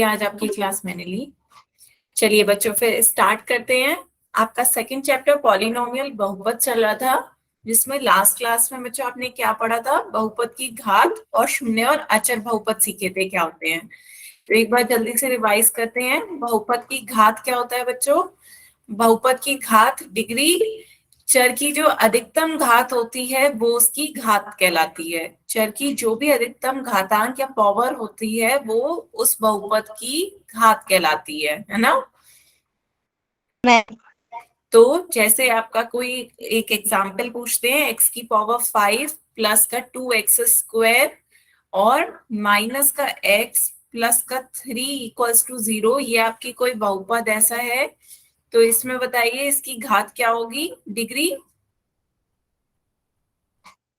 आज आपकी क्लास मैंने ली। चलिए बच्चों फिर स्टार्ट करते हैं। आपका सेकंड चैप्टर पॉलिनोमियल बहुपद चल रहा था, जिसमें लास्ट क्लास में बच्चों आपने क्या पढ़ा था? बहुपद की घात और शून्य और अचर बहुपद सीखे थे क्या होते हैं। तो एक बार जल्दी से रिवाइज करते हैं। बहुपद की घात क्या होता है बच्चों? बहुपद की घात डिग्री, चर की जो अधिकतम घात होती है वो उसकी घात कहलाती है। चर की जो भी अधिकतम घातांक या पावर होती है वो उस बहुपद की घात कहलाती है ना। तो जैसे आपका कोई एक एग्जाम्पल पूछते हैं, x की पावर 5 प्लस का 2x² और माइनस का x प्लस का 3 इक्वल्स टू 0, ये आपकी कोई बहुपद ऐसा है। तो इसमें बताइए इसकी घात क्या होगी? डिग्री।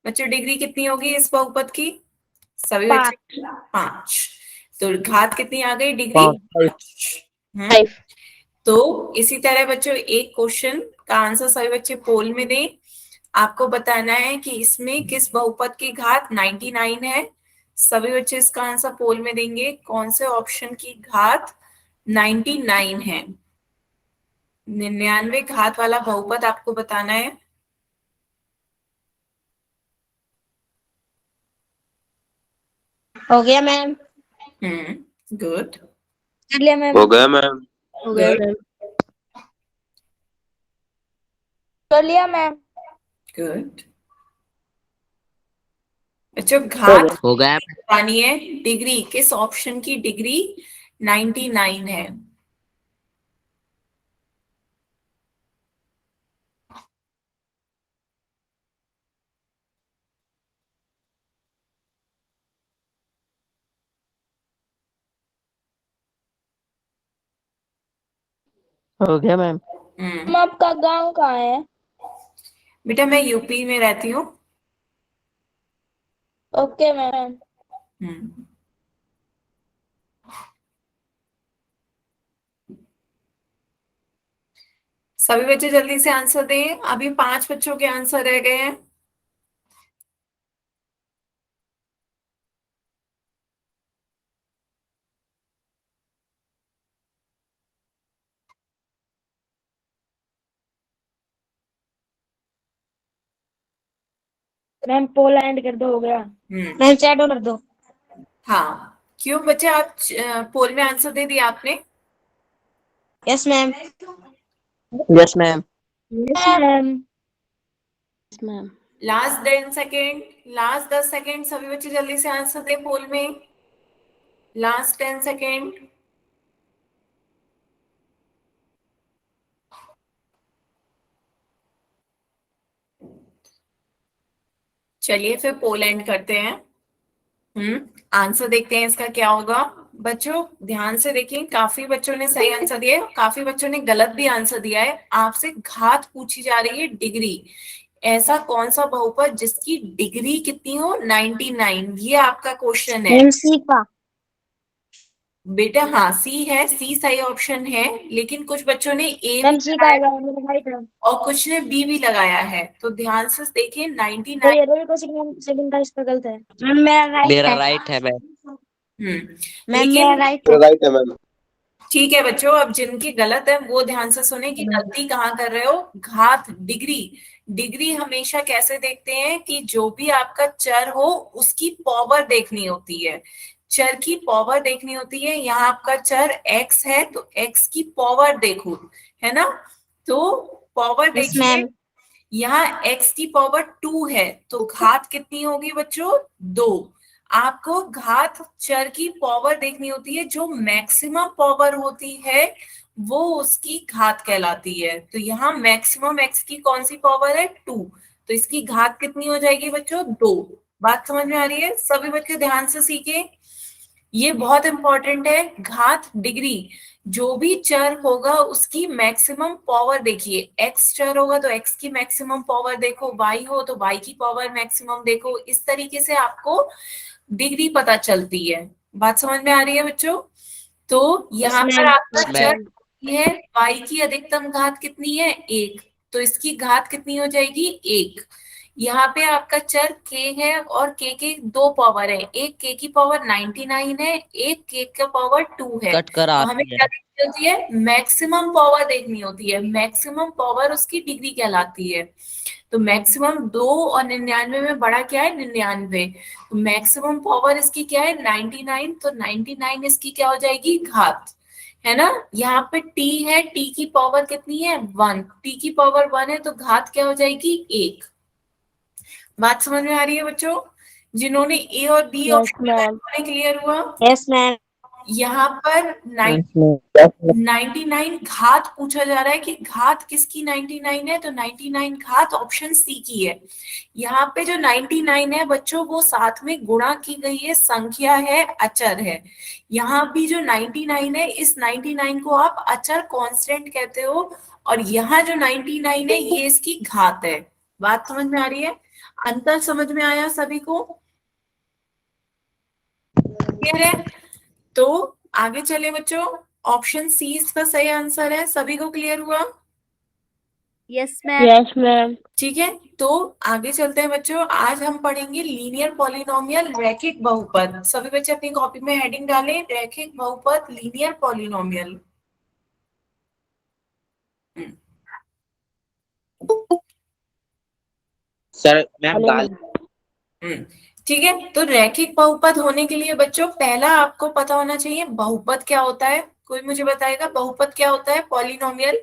बच्चों डिग्री कितनी होगी इस बहुपद की? सभी बच्चे 5। तो घात कितनी आ गई? डिग्री 5। तो इसी तरह बच्चों एक क्वेश्चन का आंसर सभी बच्चे पोल में दें। आपको बताना है कि इसमें किस बहुपद की घात 99 है। सभी बच्चे इसका आंसर पोल में देंगे, कौन से ऑप्शन की घात 99 है। 99 घात वाला बहुपद आपको बताना है। हो गया मैम। गुड। कर लिया मैम। हो गया मैम। हो गया मैम। कर लिया मैम। गुड। बच्चों घात हो गया। पानी है, डिग्री किस ऑप्शन की डिग्री 99 है? हो गया मैम। आपका गांव कहाँ है? बेटा मैं यूपी में रहती हूँ। Okay ma'am. सभी बच्चे जल्दी से आंसर दें, अभी 5 बच्चों के आंसर रह गए हैं। मैम पोल एंड कर दो। हो गया मैम। चैट कर दो। हाँ क्यों बच्चे आप पोल में आंसर दे दिया आपने? Yes ma'am. Yes ma'am. Yes ma'am. Ma'am last 10 second, last 10 second, सभी बच्चे जल्दी से आंसर दे पोल में। Last 10 second. चलिए फिर पोल एंड करते हैं। आंसर देखते हैं इसका क्या होगा। बच्चों ध्यान से देखिए, काफी बच्चों ने सही आंसर दिया है, काफी बच्चों ने गलत भी आंसर दिया है। आपसे घात पूछी जा रही है डिग्री। ऐसा कौन सा बहुपद जिसकी डिग्री कितनी हो? 99। ये आपका क्वेश्चन है एमसी का। बेटा। हाँ सी है, सी सही ऑप्शन है, लेकिन कुछ बच्चों ने ए भी एमसी का लगाया है। राइट है। और कुछ ने बी भी लगाया है। तो ध्यान से देखिए 99। तो ये देखो सेकंड का इस पे गलत है। मैम मेरा मेरा राइट राइट है मैम। मैम मेरा लेकिन राइट है। राइट है मैम। ठीक है बच्चों, अब जिनकी गलत है वो ध्यान से सुने कि गलती कहाँ कर रहे हो। घात डिग्री, डिग्री हमेशा कैसे देखते हैं कि जो भी आपका चर हो उसकी पावर देखनी होती है। चर की पावर देखनी होती है। यहाँ आपका चर x है तो x की पावर देखो, है ना। तो पावर यस देखिए, मैम। यहाँ x की पावर 2 है तो घात कितनी होगी बच्चों? 2। आपको घात चर की पावर देखनी होती है, जो मैक्सिमम पावर होती है वो उसकी घात कहलाती है। तो यहाँ मैक्सिमम x की कौन सी पावर है? 2। तो इसकी घात कितनी हो जाएगी बच्चों? 2। बात समझ में आ रही है? सभी बच्चे ध्यान से सीखे, ये बहुत इंपॉर्टेंट है। घात डिग्री, जो भी चर होगा उसकी मैक्सिमम पावर देखिए। एक्स चर होगा तो एक्स की मैक्सिमम पावर देखो, वाई हो तो वाई की पावर मैक्सिमम देखो। इस तरीके से आपको डिग्री पता चलती है। बात समझ में आ रही है बच्चों? तो यहाँ पर आपका चर है, वाई की अधिकतम घात कितनी है? 1। तो इसकी घात कितनी हो जाएगी? 1। यहाँ पे आपका चर k है और k के दो पावर है, एक k की पावर 99 है, एक k का पावर 2 है। कट कर तो हमें आती है। क्या देखनी होती है, मैक्सिमम पावर देखनी होती है, मैक्सिमम पावर उसकी डिग्री कहलाती है। तो मैक्सिमम 2 और 99 में बड़ा क्या है, 99। तो मैक्सिमम पावर इसकी क्या है, 99, तो 99 इसकी क्या हो जाएगी, घात, है ना। यहाँ पे t है, t की पावर कितनी है, 1, t की पावर 1 है, तो घात क्या हो जाएगी, 1। बात समझ में आ रही है बच्चों, जिन्होंने ए और बी यस ऑप्शन लगाए मैम। उन्हें क्लियर हुआ। Yes ma'am. यहाँ पर यस मैम। 99 घात पूछा जा रहा है कि घात किसकी 99 है, तो 99 घात ऑप्शन सी की है। यहाँ पे जो 99 है बच्चों, वो साथ में गुणा की गई है संख्या है, अचर है। यहाँ भी जो 99 है, इस 99 को आप अचर कांस्टेंट कहते हो, और यहाँ जो 99 है ये इसकी घात है। बात समझ में आ रही है, अंतर समझ में आया सभी को, क्लियर है। तो आगे चले बच्चों, ऑप्शन सी इसका सही आंसर है, सभी को क्लियर हुआ। Yes ma'am. Yes ma'am. ठीक है, तो आगे चलते हैं बच्चों, आज हम पढ़ेंगे लीनियर पॉलिनोमियल, रैखिक बहुपद। सभी बच्चे अपनी कॉपी में हेडिंग डालें, रैखिक बहुपद, linear polynomial. Sir ma'am hello गाल। हम्म, ठीक है। तो रैखिक बहुपद होने के लिए बच्चों पहला आपको पता होना चाहिए बहुपद क्या होता है। कोई मुझे बताएगा बहुपद क्या होता है, पॉलिनोमियल।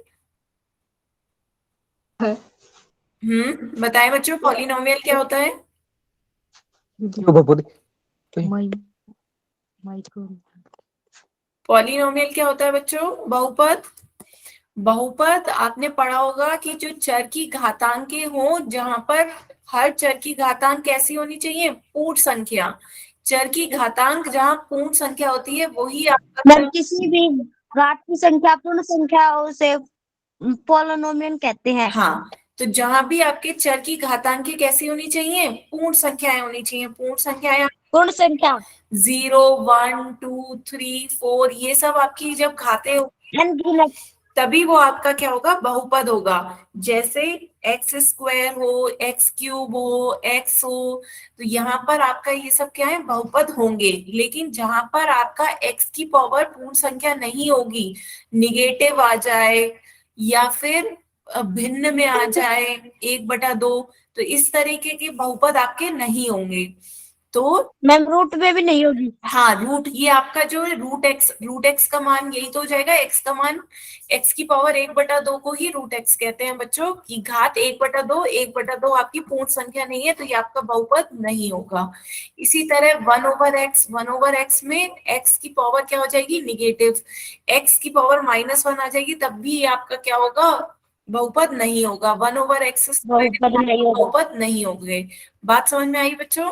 बताएं बच्चों, पॉलिनोमियल क्या होता है। पॉलिनोमियल क्या होता है बच्चों, बहुपद। बहुपद आपने पढ़ा होगा कि जो चर की घातांकें हो, जहां पर हर चर की घातांक कैसी होनी चाहिए, पूर्ण संख्या। चर की घातांक जहां पूर्ण संख्या होती है वही आपका मैम किसी भी घात की संख्या पूर्ण संख्या हो, उसे पोलिनोमियल कहते हैं। हाँ, तो जहां भी आपके चर की घातांकें कैसी होनी चाहिए, पूर्ण संख्याएं होनी चाहिए। पूर्ण संख्याएं पूर्ण संख्या 0, 1, 2, 3, 4, ये सब आपकी जब घाते अनगिनत। तभी वो आपका क्या होगा, बहुपद होगा। जैसे एक्स स्क्वायर हो, एक्स क्यूब हो, एक्स हो, तो यहाँ पर आपका ये सब क्या है, बहुपद होंगे। लेकिन जहां पर आपका एक्स की पावर पूर्ण संख्या नहीं होगी, निगेटिव आ जाए या फिर भिन्न में आ जाए, 1/2, तो इस तरीके के बहुपद आपके नहीं होंगे। तो मैम रूट में भी नहीं होगी। हाँ, रूट, ये आपका जो है रूट एक्स का मान यही तो हो जाएगा, एक्स का मान, एक्स की पावर 1/2 को ही रूट एक्स कहते हैं बच्चों, की घात 1/2, 1/2 आपकी पूर्ण संख्या नहीं है, तो ये आपका बहुपद नहीं होगा। इसी तरह 1/x, 1/x में एक्स की पावर क्या हो जाएगी, निगेटिव, एक्स की पावर -1 आ जाएगी, तब भी ये आपका क्या होगा, बहुपद नहीं होगा। 1/x बहुपद नहीं होगा। बहुपद नहीं होंगे। बात समझ में आई बच्चों।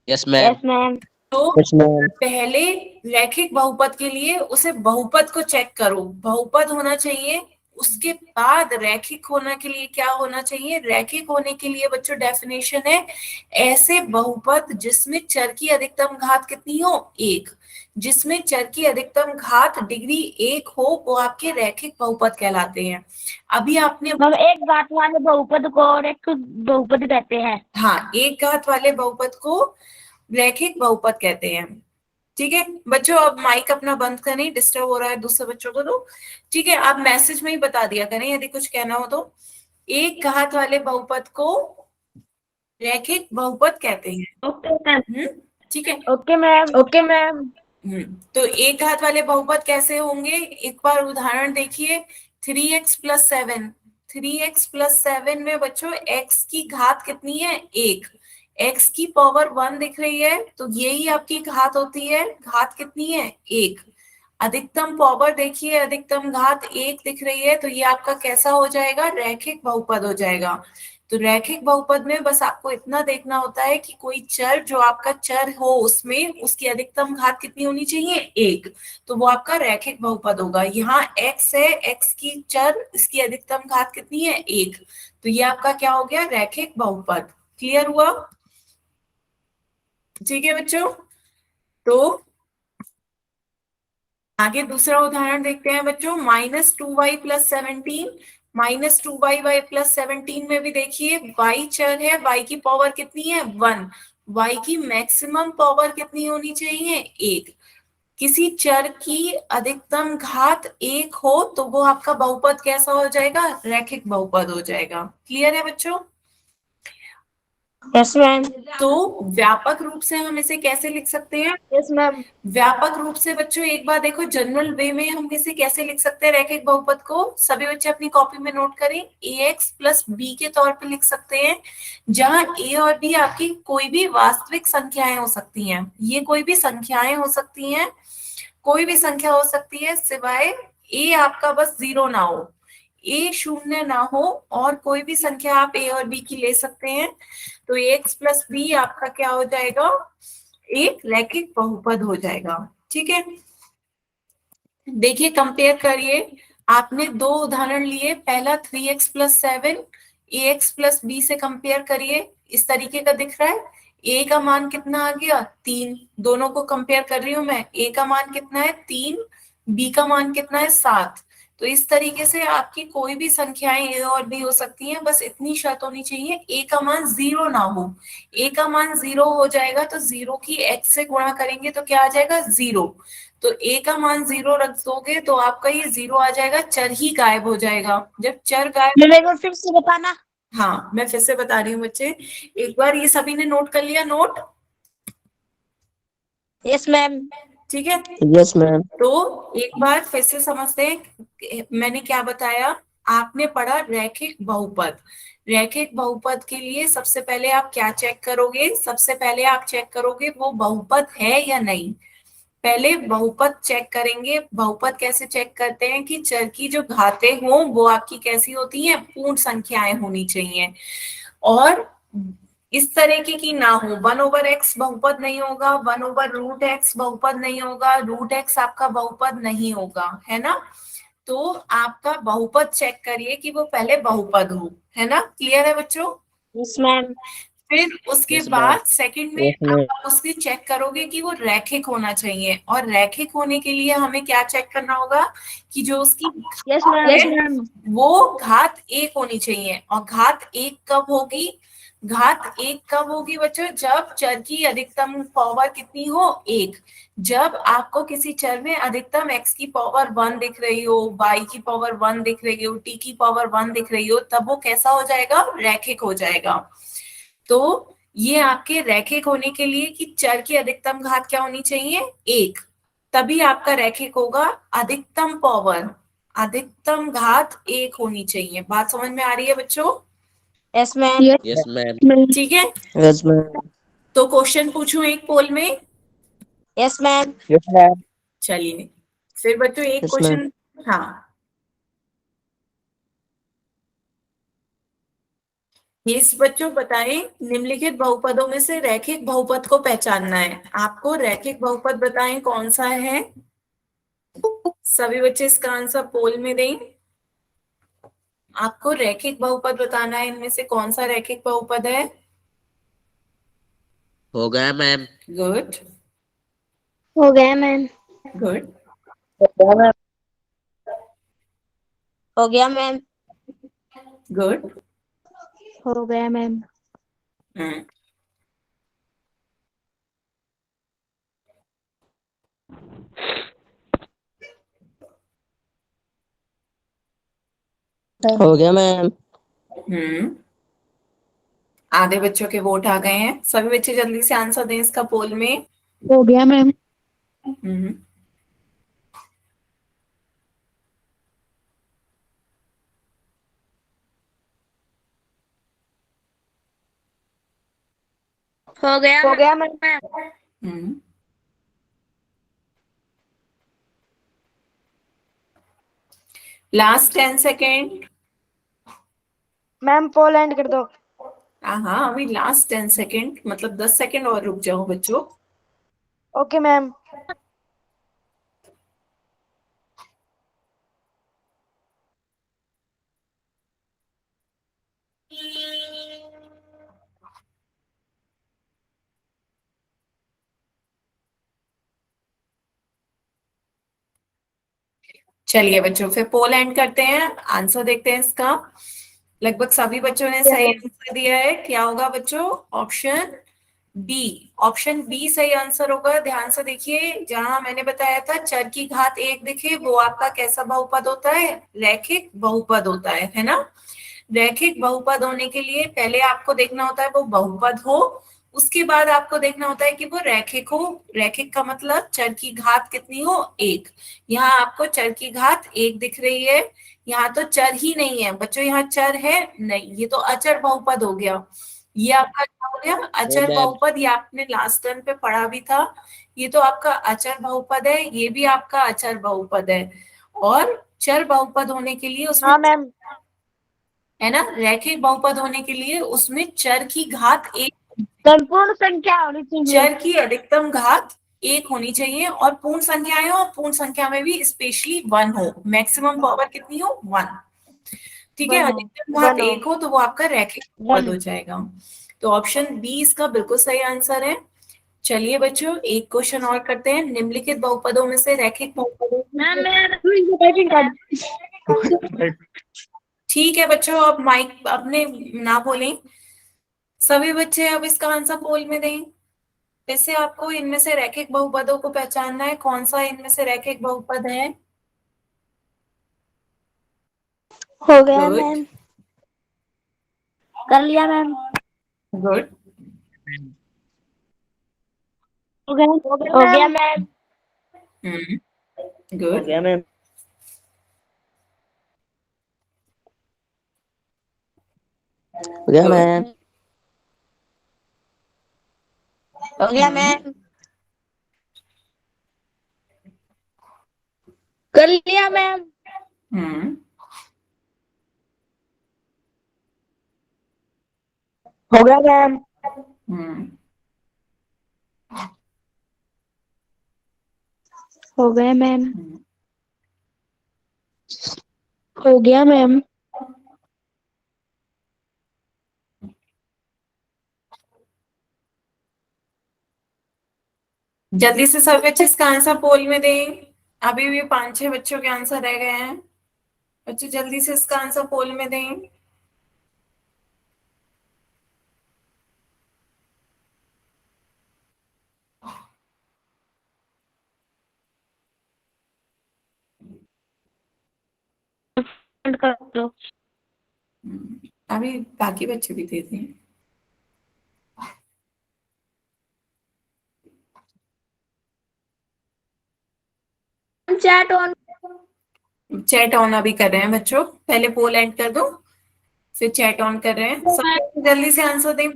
Yes ma'am. Yes ma'am. तो यस मैम। पहले रैखिक बहुपद के लिए उसे बहुपद को चेक करो, बहुपद होना चाहिए। उसके बाद रैखिक होने के लिए क्या होना चाहिए, रैखिक होने के लिए बच्चों डेफिनेशन है, ऐसे बहुपद जिसमें चर की अधिकतम घात कितनी हो, 1, जिसमें चर की अधिकतम घात डिग्री 1 हो, वो आपके रैखिक बहुपद कहलाते हैं। अभी आपने मैम एक घात वाले बहुपद को और एक बहुपद कहते हैं। हाँ, एक घात वाले बहुपद को रैखिक बहुपद कहते हैं। ठीक है बच्चों, अब माइक अपना बंद करें, डिस्टर्ब हो रहा है दूसरे बच्चों को। तो ठीक है, आप मैसेज में ही बता दिया करें यदि कुछ कहना हो तो। एक घात वाले बहुपद को रैखिक बहुपद कहते हैं। Okay ma'am. ठीक है। Okay ma'am. Okay ma'am. तो एक घात वाले बहुपद कैसे होंगे, एक बार उदाहरण देखिए। 3x+7, 3x+7 में बच्चों x की घात कितनी है, 1, x की पावर 1 दिख रही है, तो यही आपकी घात होती है। घात कितनी है, 1। अधिकतम पावर देखिए, अधिकतम घात 1 दिख रही है, तो ये आपका कैसा हो जाएगा, रैखिक बहुपद हो जाएगा। तो रैखिक बहुपद में बस आपको इतना देखना होता है कि कोई चर, जो आपका चर हो उसमें उसकी अधिकतम घात कितनी होनी चाहिए, 1, तो वो आपका रैखिक बहुपद होगा। यहाँ x है, x की चर, इसकी अधिकतम घात कितनी है, 1, तो ये आपका क्या हो गया, रैखिक बहुपद। क्लियर हुआ। ठीक है बच्चों, तो आगे दूसरा उदाहरण देखते हैं बच्चों। -2y+17, -2y/+17 में भी देखिए y चर है, y की पावर कितनी है 1, y की मैक्सिमम पावर कितनी होनी चाहिए 1। किसी चर की अधिकतम घात 1 हो तो वो आपका बहुपद कैसा हो जाएगा, रैखिक बहुपद हो जाएगा। क्लियर है बच्चों? Yes ma'am. तो व्यापक रूप से हम इसे कैसे लिख सकते हैं? Yes ma'am. व्यापक रूप से बच्चों एक बार देखो, जनरल वे में हम इसे कैसे लिख सकते हैं रैखिक बहुपद को? सभी बच्चे अपनी कॉपी में नोट करें, ax प्लस b के तौर पे लिख सकते हैं, जहां a और b आपकी कोई भी वास्तविक संख्याएं हो सकती हैं। ये कोई भी संख्याएं हो सकती हैं, कोई भी संख्या हो सकती है, सिवाय a आपका बस 0 ना हो, a शून्य ना हो, और कोई भी संख्या आप a और b की ले सकते हैं। तो ax प्लस b आपका क्या हो जाएगा, एक रैखिक बहुपद हो जाएगा। ठीक है, देखिए कंपेयर करिए, आपने दो उदाहरण लिए, पहला 3x plus 7 ax plus b से कंपेयर करिए, इस तरीके का दिख रहा है। a का मान कितना आ गया 3, दोनों को कंपेयर कर रही हूं मैं, a का मान कितना है 3, b का मान कितना है 7। तो इस तरीके से आपकी कोई भी संख्याएं a और b हो सकती हैं, बस इतनी शर्त होनी चाहिए a का मान 0 ना हो। a का मान 0 हो जाएगा तो 0 की x से गुणा करेंगे तो क्या आ जाएगा 0। तो a का मान 0 रख दोगे तो आपका ये 0 आ जाएगा, चर ही गायब हो जाएगा। जब चर गायब, मैम एक बार फिर से बताना। हाँ मैं फिर से बता रही हूँ बच्चे, एक बार ये सभी ने नोट कर लिया, नोट? Yes ma'am. ठीक है, Yes, ma'am. तो एक बार फिर से समझते हैं मैंने क्या बताया। आपने पढ़ा रैखिक बहुपद, रैखिक बहुपद के लिए सबसे पहले आप क्या चेक करोगे, सबसे पहले आप चेक करोगे वो बहुपद है या नहीं। पहले बहुपद चेक करेंगे। बहुपद कैसे चेक करते हैं कि चर की जो घातें हों वो आपकी कैसी होती हैं, पूर्ण संख्याएं होनी चाहिए, और इस तरीके की ना हो। 1/x बहुपद नहीं होगा, 1/√x बहुपद नहीं होगा, √x आपका बहुपद नहीं होगा, है ना। तो आपका बहुपद चेक करिए कि वो पहले बहुपद हो, है ना। क्लियर है बच्चों? Yes ma'am. फिर उसके Yes, ma'am. बाद सेकंड में Yes, ma'am. आप उसकी चेक करोगे कि वो रैखिक होना चाहिए, और रैखिक होने के लिए हमें क्या चेक करना होगा कि जो उसकी यस घात है मैम। वो घात 1 होनी चाहिए। और घात 1 कब होगी, घात 1 कब होगी बच्चों, जब चर की अधिकतम पावर कितनी हो 1। जब आपको किसी चर में अधिकतम x की पावर 1 दिख रही हो, y की पावर 1 दिख रही हो, t की पावर 1 दिख रही हो, तब वो कैसा हो जाएगा, रैखिक हो जाएगा। तो ये आपके रैखिक होने के लिए कि चर की अधिकतम घात क्या होनी चाहिए 1, तभी आपका रैखिक होगा। अधिकतम पावर, अधिकतम घात 1 होनी चाहिए। बात समझ में आ रही है बच्चों? Yes ma'am. Yes, ma'am. ठीक है, Yes, ma'am. तो क्वेश्चन पूछूं एक पोल में? Yes ma'am. Yes, ma'am. चलिए फिर बच्चों एक Yes, ma'am. क्वेश्चन, हाँ ये बच्चों बताएं, निम्नलिखित बहुपदों में से रैखिक बहुपद को पहचानना है आपको। रैखिक बहुपद बताएं कौन सा है, सभी बच्चे इसका आंसर पोल में दें। आपको रैखिक बहुपद बताना है, इनमें से कौन सा रैखिक बहुपद है। हो गया मैम. गुड, हो गया मैम। गुड, हो गया मैम। गुड। हो गया मैम। हो गया मैम. हम्म, आधे बच्चों के वोट आ गए हैं, सभी बच्चे जल्दी से आंसर दें इसका पोल में। हो गया मैम। हम्म, हो गया। हो गया ma'am. Hmm, last 10 second. Ma'am poll end कर दो। हाँ अभी लास्ट 10 सेकेंड, मतलब 10 सेकेंड और रुक जाओ बच्चों। Okay ma'am. चलिए बच्चों, फिर पोल एंड करते हैं, आंसर देखते हैं इसका। लगभग सभी बच्चों ने सही आंसर दिया है। क्या होगा बच्चों? Option B. ऑप्शन बी सही आंसर होगा। ध्यान से देखिए, जहां मैंने बताया था चर की घात एक दिखे, वो आपका कैसा बहुपद होता है? रैखिक बहुपद होता है ना। रैखिक बहुपद होने के लिए पहले आपको देखना होता है वो बहुपद हो, उसके बाद आपको देखना होता है कि वो रैखिक हो। रैखिक का मतलब चर की घात कितनी हो? एक। यहाँ आपको चर की घात एक दिख रही है। यहाँ तो चर ही नहीं है बच्चों, यहाँ चर है नहीं, ये तो अचर बहुपद हो गया। ये आपका क्या हो गया? अचर मैम। बहुपद। ये आपने लास्ट टर्म पे पढ़ा भी था। ये तो आपका अचर बहुपद है, ये भी आपका अचर बहुपद है। और चर बहुपद होने के लिए उसमें, हाँ मैम। है ना, रैखिक बहुपद होने के लिए उसमें चर की घात एक, संपूर्ण संख्या होनी चाहिए। चर की अधिकतम घात एक होनी चाहिए, और पूर्ण संख्याएं हो, पूर्ण संख्या में भी स्पेशली वन हो। मैक्सिमम पावर कितनी हो? वन। ठीक है, वन हो। अधिकतम घात वन हो। एक हो तो वो आपका रैखिक बहुपद वन। हो जाएगा। तो ऑप्शन बी इसका बिल्कुल सही आंसर है। चलिए बच्चों, एक क्वेश्चन और करते हैं। निम्नलिखित बहुपदों में से रैखिक बहुपदों मैम में, मैं टाइपिंग कर। ठीक है बच्चों, अब माइक अपने ना बोलें। सभी बच्चे अब इसका आंसर पोल में दें। वैसे आपको इनमें से रैखिक बहुपदों को पहचानना है, कौन सा इनमें से रैखिक बहुपद है। हो गया गुड, मैम। कर लिया मैम। गुड, हो गया मैम। हो गुड, गया मैम। हो गया गुड, मैम। हो गया मैम। कर लिया मैम। हम्म, हो गया मैम। हम्म, हो गया मैम। हम्म। हो गया मैम। जल्दी से सब बच्चे इसका आंसर पोल में दें। अभी भी 5-6 बच्चों के आंसर रह गए हैं। बच्चे जल्दी से इसका आंसर पोल में दें। कर दो। अभी बाकी बच्चे भी दे दें। Chat on. चैट ऑन अभी कर रहे हैं बच्चों, पहले पोल एंड कर दो, फिर चैट ऑन कर रहे हैं। सब बच्चे जल्दी से आंसर दें।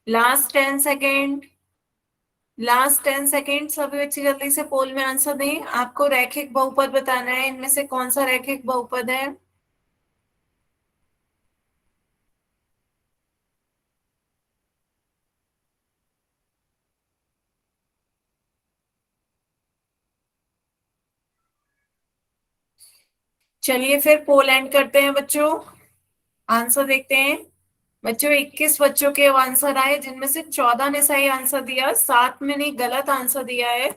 लास्ट 10 सेकेंड, लास्ट 10 सेकेंड, सभी बच्चे जल्दी से पोल में आंसर दें। आपको रैखिक बहुपद बताना है, इनमें से कौन सा रैखिक बहुपद है। चलिए फिर पोल एंड करते हैं बच्चों, आंसर देखते हैं। बच्चों 21 बच्चों के आंसर आए, जिनमें से 14 ने सही आंसर दिया, 7 में ने गलत आंसर दिया है।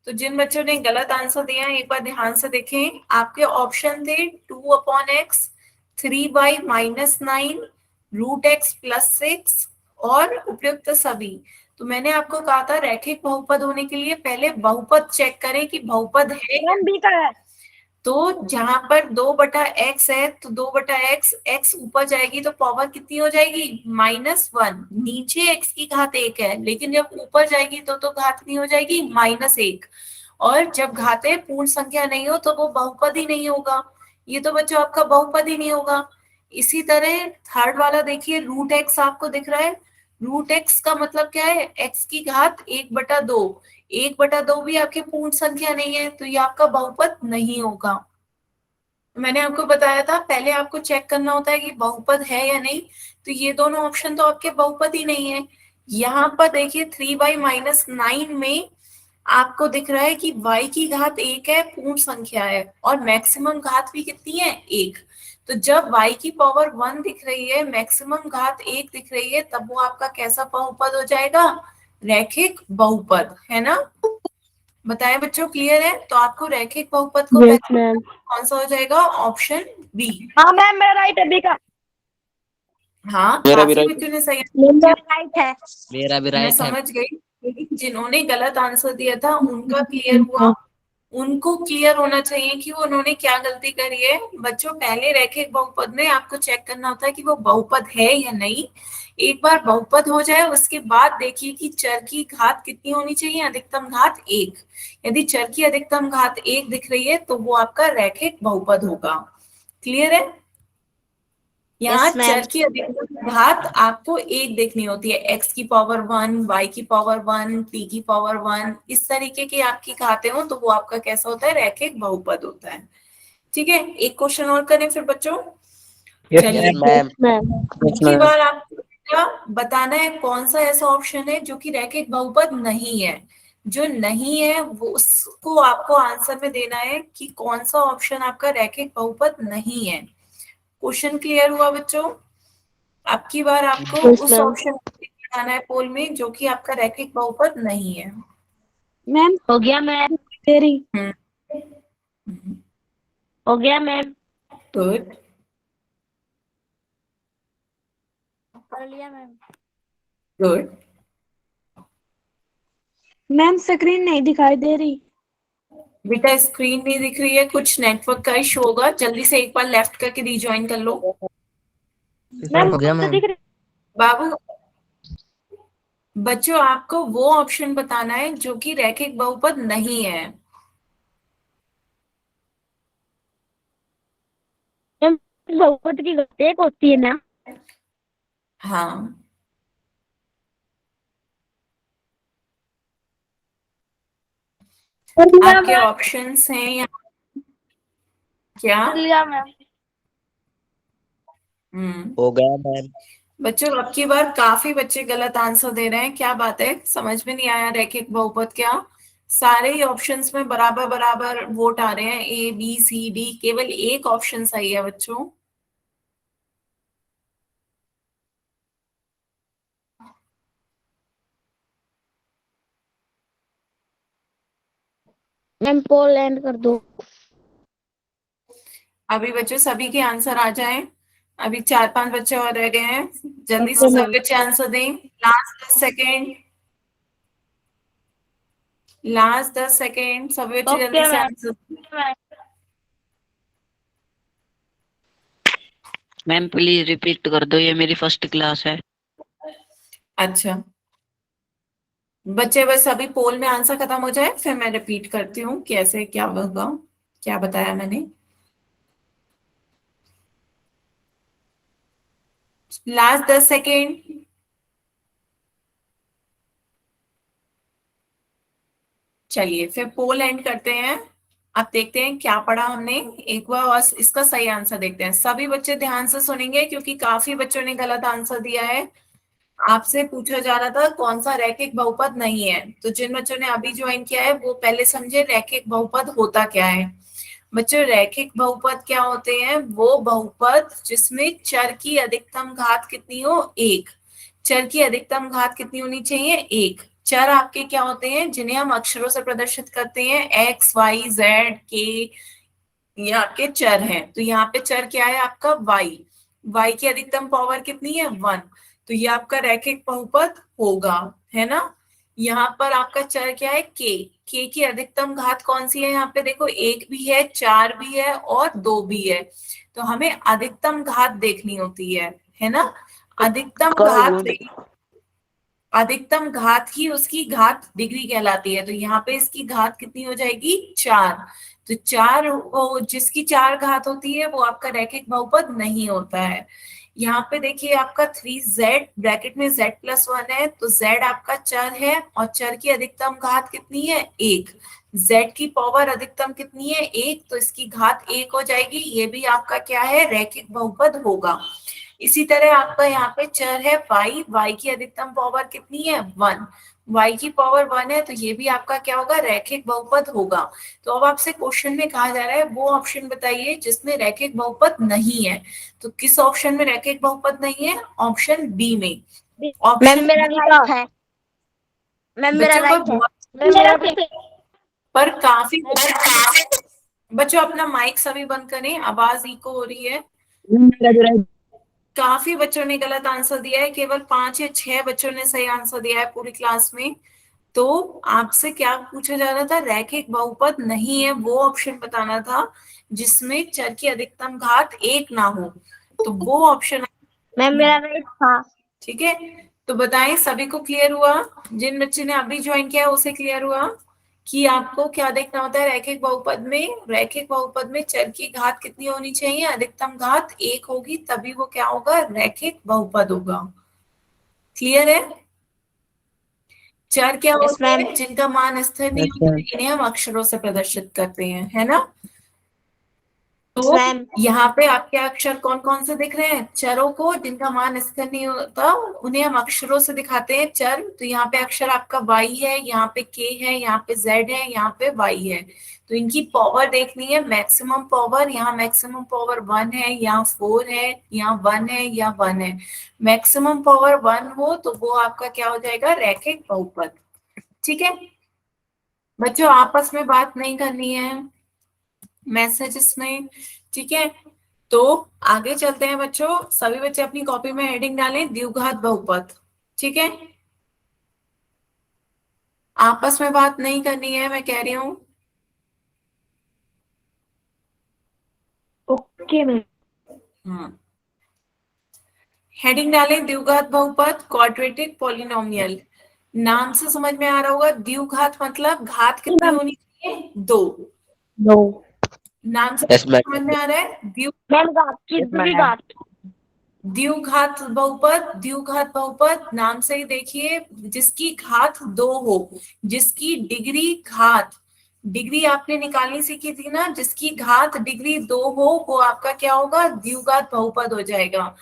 तो जिन बच्चों ने गलत आंसर दिया है एक बार ध्यान से देखें। आपके ऑप्शन थे 2/x, 3y-9, √x+6 और उपयुक्त सभी। तो मैंने आपको कहा था रैखिक बहुपद होने के लिए पहले बहुपद चेक करें कि बहुपद है। मैम बी का है। तो जहां पर 2/x है तो 2/x, x ऊपर जाएगी तो पावर कितनी हो जाएगी? -1। नीचे x की घात एक है, लेकिन जब ऊपर जाएगी तो घात कितनी हो जाएगी? -1। और जब घातें पूर्ण संख्या नहीं हो तो वो बहुपद ही नहीं होगा। ये तो बच्चों आपका बहुपद ही नहीं होगा। इसी तरह थर्ड वाला देखिए, √x आपको दिख रहा है। √x का मतलब क्या है? x की घात 1/2। 1/2 भी आपकी पूर्ण संख्या नहीं है, तो ये आपका बहुपद नहीं होगा। मैंने आपको बताया था पहले आपको चेक करना होता है कि बहुपद है या नहीं। तो ये दोनों ऑप्शन तो आपके बहुपद ही नहीं है। यहाँ पर देखिए 3y-9 में आपको दिख रहा है कि y की घात एक है, पूर्ण संख्या है, और मैक्सिमम घात भी कितनी है? एक। तो जब y की पावर 1 दिख रही है, मैक्सिमम घात 1 दिख रही है, तब वो आपका कैसा बहुपद हो जाएगा? रैखिक बहुपद, है ना? बताएं बच्चों, क्लियर है? तो आपको रैखिक बहुपद को यस मैम। कौन सा हो जाएगा? Option B. हाँ मैम, मेरा राइट है, बी का। हाँ, मेरा भी काफी राइट बच्चों ने सही मेरा राइट है। मेरा भी मैं राइट है। समझ गई, लेकिन जिन्होंने गलत आंसर दिया था उनका क्लियर हुआ। उनको क्लियर होना चाहिए कि वो उन्होंने क्या गलती करी है। बच्चों, पहले रैखिक बहुपद में आपको चेक करना होता है कि वो बहुपद है या नहीं। एक बार बहुपद हो जाए उसके बाद देखिए कि चर की घात कितनी होनी चाहिए? अधिकतम घात 1। यदि चर की अधिकतम घात 1 दिख रही है तो वो आपका रैखिक बहुपद होगा। क्लियर है? यहाँ Yes, ma'am. चर की अधिकतम घात आपको 1 देखनी होती है। x की पावर 1, y की पावर 1, t की पावर 1, इस तरीके की आपकी घातें हो तो वो आपका कैसा होता है? रैखिक बहुपद होता है। ठीक है, एक क्वेश्चन और करें फिर बच्चों। चलिए, यस मैम। की बार आपको बताना है कौन सा ऐसा ऑप्शन है जो कि रैखिक बहुपद नहीं है। जो नहीं है वो उसको आपको आंसर में देना है कि कौन सा ऑप्शन आपका रैखिक बहुपद नहीं है। क्वेश्चन क्लियर हुआ बच्चों? अब की बार आपको Yes, उस ma'am. ऑप्शन को लगाना है पोल में जो कि आपका रैखिक बहुपद नहीं है। मैम हो गया मैम, तेरी हम्म, हो गया मैम, गुड, कर लिया मैम। गुड। मैम स्क्रीन नहीं दिखाई दे रही। बेटा स्क्रीन नहीं दिख रही है, कुछ नेटवर्क का इशू होगा। जल्दी से एक बार लेफ्ट करके रिज्वाइन कर लो। मैम हो गया तो मैम। दिख रही। बाबू, बच्चों आपको वो ऑप्शन बताना है जो कि रैखिक बहुपद नहीं है। मैम बहुपद की घात 1 होती है ना? हाँ, कर लिया आपके मैम, ऑप्शंस हैं यहाँ। क्या? कर लिया मैम। हम्म, हो गया मैम। बच्चों अब की बार काफी बच्चे गलत आंसर दे रहे हैं। क्या बात है, समझ में नहीं आया रैखिक बहुपद क्या? सारे ही ऑप्शंस में बराबर बराबर वोट आ रहे हैं, ए बी सी डी, केवल एक ऑप्शन सही है बच्चों। मैम पोल एंड कर दो। अभी बच्चों सभी के आंसर आ जाएं। अभी 4-5 बच्चे और रह गए हैं। जल्दी से ओके मैम। सभी बच्चे आंसर दें। लास्ट 10 सेकेंड, लास्ट 10 सेकेंड, सभी बच्चे जल्दी ओके से ma'am. Answer. Ma'am please repeat कर दो, ये मेरी फर्स्ट क्लास है। अच्छा बच्चे, बस अभी पोल में आंसर खत्म हो जाए फिर मैं रिपीट करती हूँ कैसे क्या होगा, क्या बताया मैंने। Last 10 second. चलिए फिर पोल एंड करते हैं। अब देखते हैं क्या पढ़ा हमने। एक बार और इसका सही आंसर देखते हैं। सभी बच्चे ध्यान से सुनेंगे क्योंकि काफी बच्चों ने गलत आंसर दिया है। आपसे पूछा जा रहा था कौन सा रैखिक बहुपद नहीं है, तो जिन बच्चों ने अभी ज्वाइन किया है वो पहले समझे रैखिक बहुपद होता क्या है। बच्चों रैखिक बहुपद क्या होते हैं? वो बहुपद जिसमें चर की अधिकतम घात कितनी हो? 1। चर की अधिकतम घात कितनी होनी चाहिए? 1। चर आपके क्या होते हैं जिन्हें हम अक्षरों से प्रदर्शित करते हैं? एक्स, वाई, जेड, के, ये आपके चर हैं। तो यहाँ पे चर क्या है आपका? वाई। वाई की अधिकतम पावर कितनी है? 1। तो ये आपका रैखिक बहुपद होगा, है ना? यहाँ पर आपका चर क्या है? के की अधिकतम घात कौन सी है? यहाँ पे देखो 1 भी है, 4 भी है और 2 भी है। तो हमें अधिकतम घात देखनी होती है ना? अधिकतम घात, अधिकतम घात ही उसकी घात डिग्री कहलाती है। तो यहाँ पे इसकी घात कितनी हो जाएगी? 4। तो 4, जिसकी 4 घात होती है वो आपका रैखिक बहुपद नहीं होता है। यहाँ पे देखिए आपका 3z ब्रैकेट में z+1 है, तो z आपका चर है और चर की अधिकतम घात कितनी है? 1। z की पावर अधिकतम कितनी है? 1, तो इसकी घात 1 हो जाएगी। ये भी आपका क्या है? रैखिक बहुपद होगा। इसी तरह आपका यहाँ पे चर है y, y की अधिकतम पावर कितनी है? 1। y की पावर 1 है तो ये भी आपका क्या होगा, रैखिक बहुपद होगा। तो अब आपसे क्वेश्चन में कहा जा रहा है वो ऑप्शन बताइए जिसमें रैखिक बहुपद नहीं है। तो किस ऑप्शन में रैखिक बहुपद नहीं है? ऑप्शन बी में। मैम ऑप्शन मेरा राइट है। मैम मेरा बच्चों राइट है। पर पर काफी बच्चों अपना माइक सभी बंद करें, आवाज इको हो रही है। काफी बच्चों ने गलत आंसर दिया है, केवल 5 या 6 बच्चों ने सही आंसर दिया है पूरी क्लास में। तो आपसे क्या पूछा जा रहा था? रैखिक बहुपद नहीं है वो ऑप्शन बताना था जिसमें चर की अधिकतम घात 1 ना हो, तो वो ऑप्शन। मैम मेरा राइट था। ठीक है, तो बताएं सभी को क्लियर हुआ? जिन बच्चे ने अभी ज्वाइन किया उसे क्लियर हुआ कि आपको क्या देखना होता है रैखिक बहुपद में? रैखिक बहुपद में चर की घात कितनी होनी चाहिए? अधिकतम घात 1 होगी, तभी वो क्या होगा, रैखिक बहुपद होगा। क्लियर है? चर क्या Yes, होते ma'am. हैं? जिनका मान स्थिर नहीं अच्छा। होता, इन्हें हम अक्षरों से प्रदर्शित करते हैं, है ना? Yes, तो ma'am. यहाँ पे आपके अक्षर कौन कौन से दिख रहे हैं? चरों को जिनका मान स्थिर नहीं होता उन्हें हम अक्षरों से दिखाते हैं चर। तो यहाँ पे अक्षर आपका y है, यहाँ पे k है, यहाँ पे z है, यहाँ पे y है। तो इनकी पावर देखनी है, मैक्सिमम पावर। यहाँ मैक्सिमम पावर 1 है, यहाँ 4 है, यहाँ 1 है, यहाँ 1 है। मैक्सिमम पावर 1 हो तो वो आपका क्या हो जाएगा, रैखिक बहुपद। ठीक है बच्चों, आपस में बात नहीं करनी है मैसेजेस में, ठीक है? तो आगे चलते हैं बच्चों, सभी बच्चे अपनी कॉपी में हेडिंग डालें द्विघात बहुपद। ठीक है, आपस में बात नहीं करनी है मैं कह रही हूँ। Okay, ma'am. हेडिंग डालें द्विघात बहुपद क्वाड्रेटिक पॉलिनोमियल। नाम से समझ में आ रहा होगा, द्विघात मतलब घात कितनी होनी चाहिए, 2। No. नाम से Yes, ma'am. समझ में आ रहा है, मैम घात की द्विघात। द्विघात बहुपद। द्विघात बहुपद नाम से ही देखिए, जिसकी घात 2 हो, जिसकी डिग्री घात, डिग्री आपने निकालनी सीखी थी ना, जिसकी घात डिग्री 2 हो वो आपका क्या होगा, द्विघात बहुपद हो जाएगा।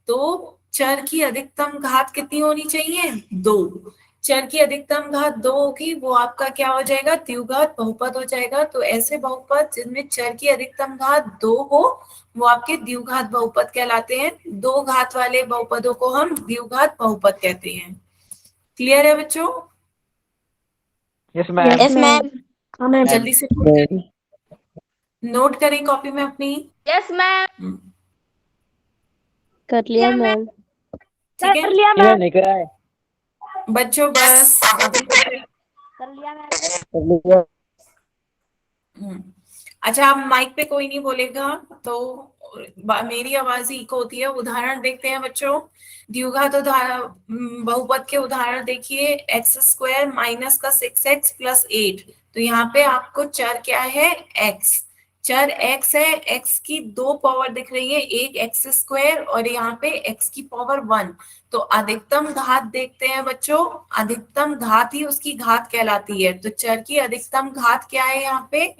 तो चर की अधिकतम घात कितनी होनी चाहिए, 2। चर की अधिकतम घात 2 होगी वो आपका क्या हो जाएगा, द्विघात बहुपद हो जाएगा। तो ऐसे बहुपद जिनमें चर की अधिकतम घात 2 हो वो आपके द्विघात बहुपद कहलाते हैं। 2 घात वाले बहुपदों को हम द्विघात बहुपद कहते हैं। क्लियर है बच्चों? Yes, ma'am. Yes, ma'am. जल्दी से नोट करें कॉपी में अपनी। Yes, ma'am. कर लिया मैम। ठीक है कर लिया मैम। नहीं करा है। बच्चों, बस कर लिया मैम। कर लिया। अच्छा, अब माइक पे कोई नहीं बोलेगा तो मेरी आवाज ही इको होती है। उदाहरण देखते हैं बच्चों, द्विघात बहुपद के उदाहरण देखिए। एक्स स्क्वायर माइनस का 6x प्लस 8। तो यहाँ पे आपको चर क्या है, x। चर x है, x की 2 पावर दिख रही है, एक एक्स स्क्वायर और यहाँ पे x की पावर 1। तो अधिकतम घात देखते हैं बच्चों, अधिकतम घात ही उसकी घात कहलाती है। तो चर की अधिकतम घात क्या है यहाँ पे,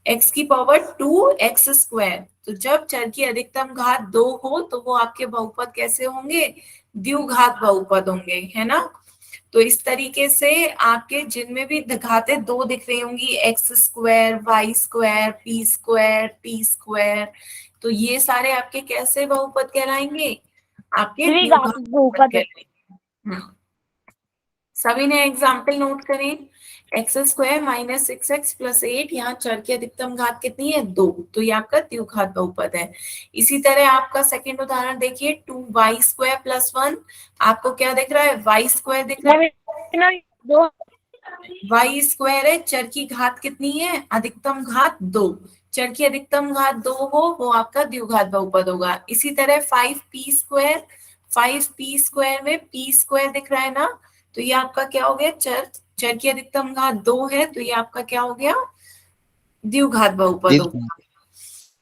x की पावर 2x स्क्वायर। तो जब चर की अधिकतम घात 2 हो तो वो आपके बहुपद कैसे होंगे, द्विघात बहुपद होंगे, है ना? तो इस तरीके से आपके जिनमें भी घातें 2 दिख रही होंगी, X square, Y square, P square, T square, तो ये सारे आपके कैसे बहुपद कहलाएंगे, आपके द्विघात द्विघात बहुपद। कहलाएंगे। सभी ने एग्जाम्पल नोट करें। X square minus 6x plus 8, यहाँ चर की अधिकतम घात कितनी है, 2। तो ये आपका द्विघात बहुपद है। इसी तरह आपका सेकंड उदाहरण देखिए, 2y स्क्वायर प्लस 1। आपको क्या दिख रहा है, y स्क्वायर दिख रहा है। दो। y स्क्वायर है, चर की घात कितनी है, अधिकतम घात 2। चर की अधिकतम घात 2 हो वो आपका द्विघात बहुपद होगा। इसी तरह 5p स्क्वायर, 5p स्क्वायर में p स्क्वायर दिख रहा है ना, तो ये आपका क्या हो गया, चर चर की अधिकतम घात 2 है, तो ये आपका क्या हो गया, द्विघात बहुपद होगा।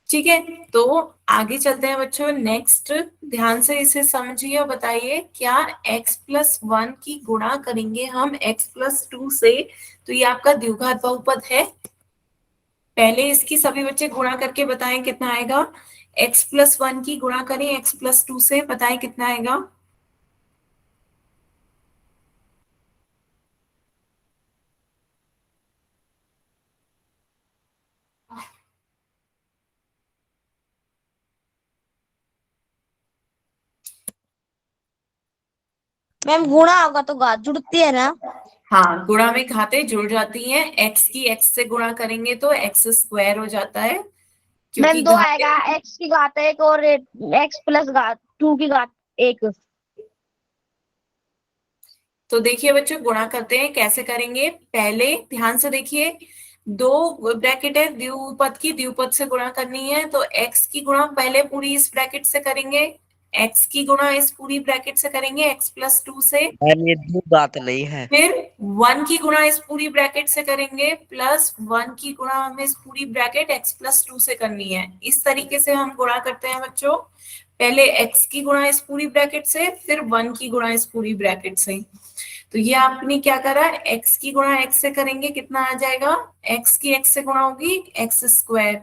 ठीक है, तो आगे चलते हैं बच्चों। नेक्स्ट, ध्यान से इसे समझिए और बताइए, क्या x प्लस 1 की गुणा करेंगे हम x प्लस 2 से तो ये आपका द्विघात बहुपद है? पहले इसकी सभी बच्चे गुणा करके बताएं कितना आएगा। x प्लस 1 की गुणा करें x प्लस 2 से, बताएं कितना आएगा। मैम गुणा होगा तो घात जुड़ती है ना। हाँ, गुणा में घातें जुड़ जाती हैं। x की x से गुणा करेंगे तो x स्क्वायर हो जाता है, क्योंकि मैम दो घातें। आएगा, x की घात एक और x प्लस घात 2 की घात एक। तो देखिए बच्चों, गुणा करते हैं, कैसे करेंगे, पहले ध्यान से देखिए, दो ब्रैकेट है, द्विपद की द्विपद से गुणा करनी है, तो x की गुणा पहले पूरी इस ब्रैकेट से करेंगे, x की गुणा इस पूरी ब्रैकेट से करेंगे x प्लस 2 से, मैम ये दो बात नहीं है। फिर 1 की गुणा इस पूरी ब्रैकेट से करेंगे, प्लस 1 की गुणा हमें इस पूरी ब्रैकेट x प्लस 2 से करनी है। इस तरीके से हम गुणा करते हैं बच्चों, पहले x की गुणा इस पूरी ब्रैकेट से, फिर 1 की गुणा इस पूरी ब्रैकेट से। तो ये आपने क्या करा, x की गुणा x से करेंगे, कितना आ जाएगा, x की x से गुणा होगी x स्क्वायर,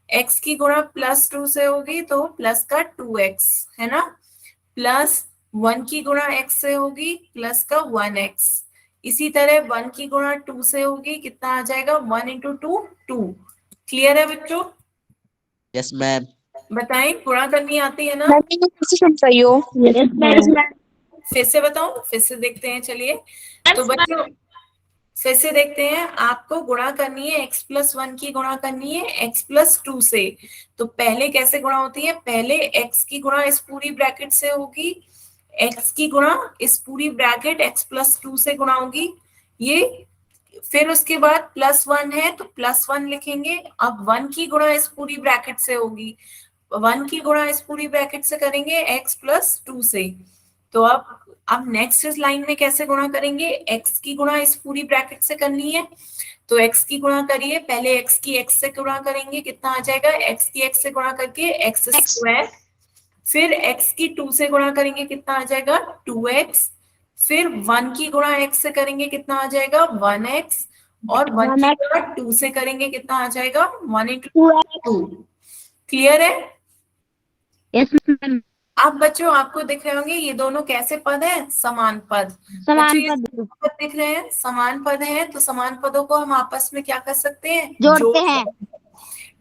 x की गुणा प्लस 2 से होगी तो प्लस का 2x, है ना, प्लस 1 की गुणा x से होगी प्लस का 1x, इसी तरह 1 की गुणा 2 से होगी, कितना आ जाएगा, 1 इंटू 2 2। क्लियर है बच्चों? Yes ma'am. बताएं, गुणा करनी आती है ना? फिर से बताऊं, फिर से देखते हैं, चलिए। तो बच्चों फिर से देखते हैं, आपको गुणा करनी है x प्लस 1 की गुणा करनी है x प्लस 2 से। तो पहले कैसे गुणा होती है, पहले x की गुणा इस पूरी ब्रैकेट से होगी, x की गुणा इस पूरी ब्रैकेट x प्लस 2 से गुणा होगी, ये, फिर उसके बाद प्लस 1 है तो प्लस 1 लिखेंगे, अब 1 की गुणा इस पूरी ब्रैकेट से होगी, 1 की गुणा इस पूरी ब्रैकेट से करेंगे x प्लस 2 से। तो अब नेक्स्ट इस लाइन में कैसे गुणा करेंगे, x की गुणा इस पूरी ब्रैकेट से करनी है, तो x की गुणा करिए, पहले x की x से गुणा करेंगे, कितना आ जाएगा, x की x से गुणा करके x स्क्वायर, फिर x की 2 से गुणा करेंगे, कितना आ जाएगा 2x, फिर 1 की गुणा x से करेंगे, कितना आ जाएगा 1x, और 1 की गुणा 2 से करेंगे, कितना आ जाएगा 1 इंटू 2। क्लियर है? Yes ma'am. अब बच्चों आपको दिख रहे होंगे ये दोनों कैसे पद हैं, समान पद। समान बच्चों ये पद समान पद दिख रहे हैं, समान पद हैं, तो समान पदों को हम आपस में क्या कर सकते हैं, जोड़ते हैं।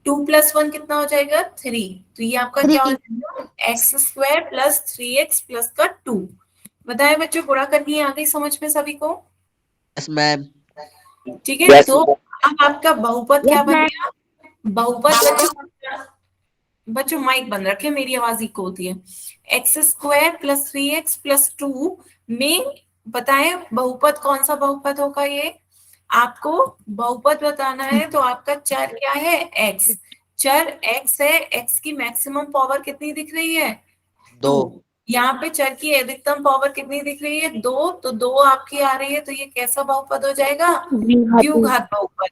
2 प्लस 1 कितना हो जाएगा 3, तो ये आपका क्या हो 3 जाएगा, x square plus 3x plus का 2। बताए बच्चों, गुणा करनी आ गई समझ में सभी को? Yes ma'am. ठीक है, तो अब आपका बहुपद क्या बन गया, बहुपद बच्चों माइक बंद रखे, मेरी आवाज इको होती है। X square plus 3x plus 2 में बताएं बहुपद कौन सा बहुपद होगा, ये आपको बहुपद बताना है, तो आपका चर क्या है, x, चर x है, x की मैक्सिमम पावर कितनी दिख रही है, 2, यहाँ पे चर की अधिकतम पावर कितनी दिख रही है, 2, तो 2 आपकी आ रही है, तो ये कैसा बहुपद हो जाएगा, द्विघात बहुपद,